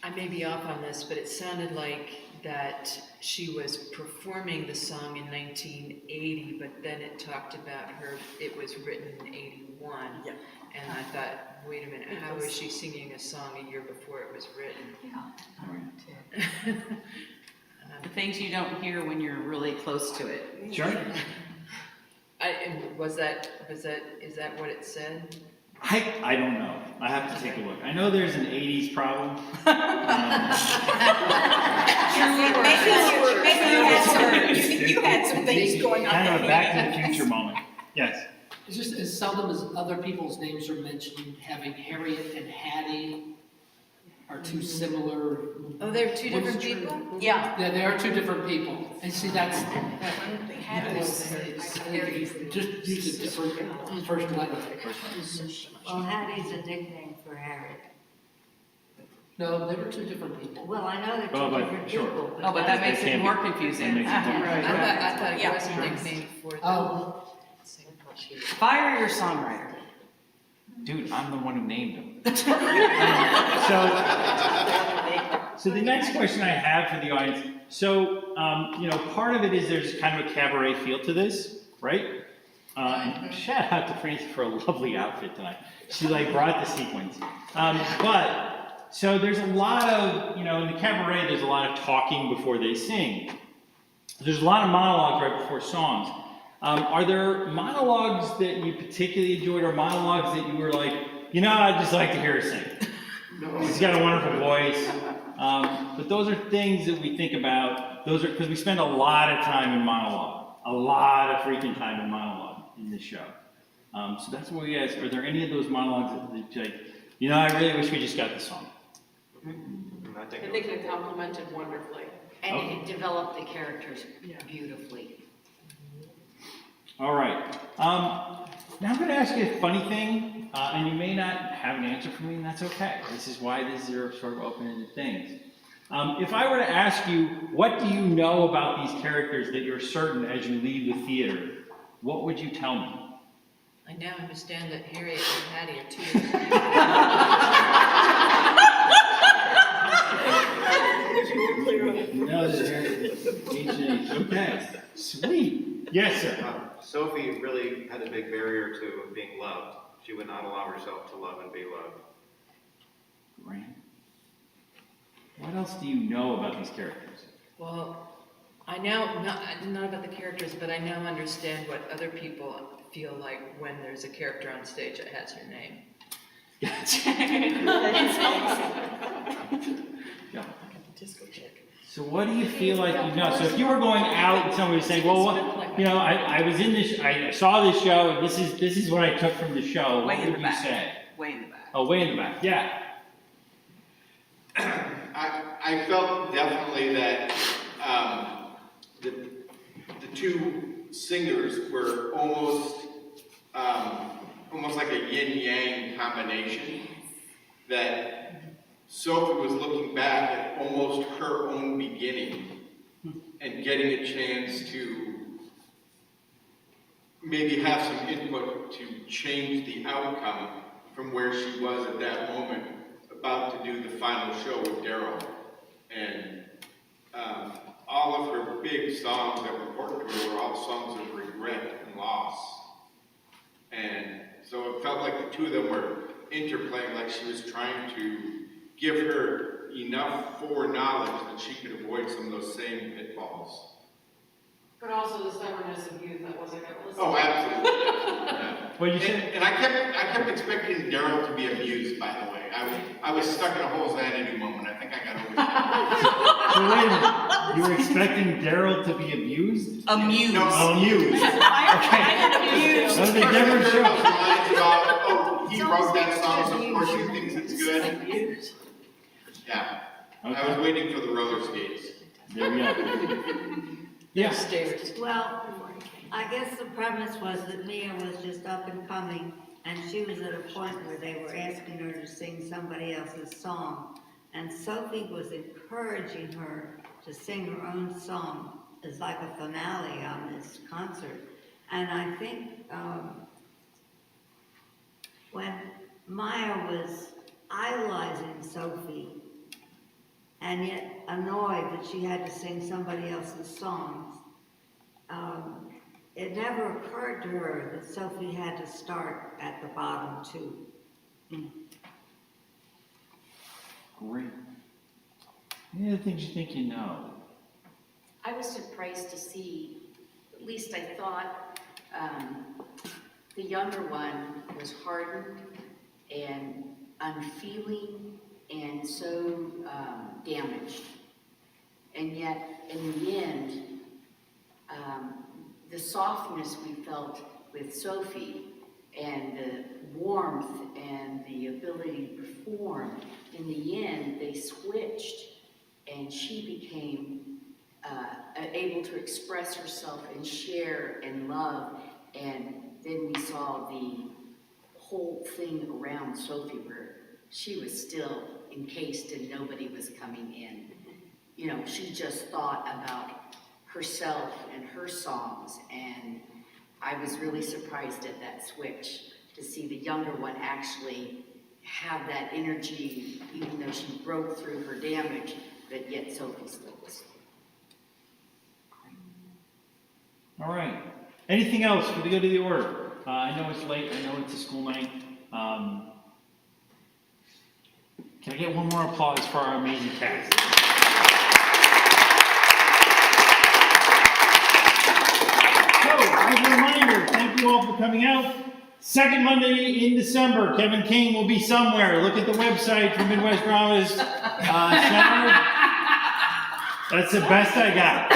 I may be off on this, but it sounded like that she was performing the song in 1980, but then it talked about it was written in 81. Yeah. And I thought, wait a minute, how is she singing a song a year before it was written? Yeah. The things you don't hear when you're really close to it. Sure. Is that what it said? I don't know. I have to take a look. I know there's an 80s problem. Maybe you had some things going on. Kind of a Back to the Future moment. Yes. It's just as seldom as other people's names are mentioned, having Harriet and Hattie are two similar. Oh, they're two different people? Yeah. Yeah, they are two different people. And see, that's, just use a different first letter. Well, Hattie's a nickname for Harriet. No, they were two different people. Well, I know they're Oh, two but different sure. people. Oh, but that makes it more confusing. That makes it more Right, I thought it Yeah. was a nickname for them. Oh, Fire your songwriter. Dude, I'm the one who named him. So the next question I have for the audience, part of it is there's kind of a cabaret feel to this, right? And shout out to Franci for a lovely outfit tonight. She brought the sequins. So there's a lot of, in the cabaret, there's a lot of talking before they sing. There's a lot of monologues right before songs. Are there monologues that you particularly enjoyed, or monologues that you were like, I'd just like to hear her sing? She's got a wonderful voice. But those are things that we think about. Those are because we spend a lot of time in monologue, a lot of freaking time in monologue in this show. So that's what we ask. Are there any of those monologues that you're like, I really wish we just got the song? I think it complemented wonderfully. And it developed the characters beautifully. All right. Now I'm going to ask you a funny thing, and you may not have an answer for me, and that's okay. This is why these are sort of open-ended things. If I were to ask you, what do you know about these characters that you're certain as you leave the theater, what would you tell me? I now understand that Harriet and Hattie are two. Okay, sweet. Yes, sir. Sophie really had a big barrier to being loved. She would not allow herself to love and be loved. Right. What else do you know about these characters? Well, I now, not about the characters, but I now understand what other people feel like when there's a character on stage that has your name. Yeah. Disco chick. So what do you feel like you know? So if you were going out and somebody was saying, well, what, you know, I was in this, I saw this show, and this is what I took from the show, what would you say? Way in the back. Oh, way in the back, yeah. I felt definitely that the two singers were almost like a yin-yang combination. That Sophie was looking back at almost her own beginning and getting a chance to maybe have some input to change the outcome from where she was at that moment, about to do the final show with Darrell. And all of her big songs that were important to her were all songs of regret and loss. And so it felt like the two of them were interplaying, like she was trying to give her enough foreknowledge that she could avoid some of those same pitfalls. But also the stubbornness of youth, that wasn't gonna listen. Oh, absolutely. Yeah. What you say? And I kept expecting Darrell to be amused, by the way. I was stuck in a whole Xanadu moment. I think I got over that. So wait a minute, you were expecting Darrell to be abused? Amused. No, Amused. I had amused. That was a different show. Lines about, oh, he wrote that song, so of course he thinks it's good. Yeah. I was Okay. waiting for the roller skates. There we go. Yeah. Stairs. Well, I guess the premise was that Maia was just up and coming, and she was at a point where they were asking her to sing somebody else's song. And Sophie was encouraging her to sing her own song as like a finale on this concert. And I think when Maia was idolizing Sophie, and yet annoyed that she had to sing somebody else's songs, it never occurred to her that Sophie had to start at the bottom too. Great. Any other things you think you know? I was surprised to see, at least I thought, the younger one was hardened and unfeeling and so damaged. And yet, in the end, the softness we felt with Sophie and the warmth and the ability to perform, in the end, they switched and she became able to express herself and share and love. And then we saw the whole thing around Sophie where she was still encased and nobody was coming in. You know, she just thought about herself and her songs, and I was really surprised at that switch to see the younger one actually have that energy, even though she broke through her damage, but yet Sophie still was. All right. Anything else for the good of the order? I know it's late. I know it's a school night. Can I get one more applause for our amazing cast? So, as a reminder, thank you all for coming out. Second Monday in December, Kevin King will be somewhere. Look at the website for Midwest Dramas Center. That's the best I got.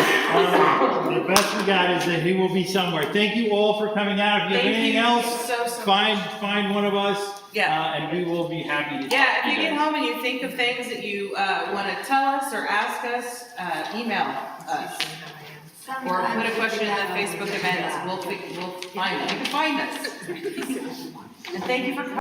The best we got is that he will be somewhere. Thank you all for coming out. If you have anything else, so find one of us. Yeah. And we will be happy to. Yeah, if you get home and you think of things that you want to tell us or ask us, email us. Or put a question in the Facebook events. We'll find it. You can find us. And thank you for coming.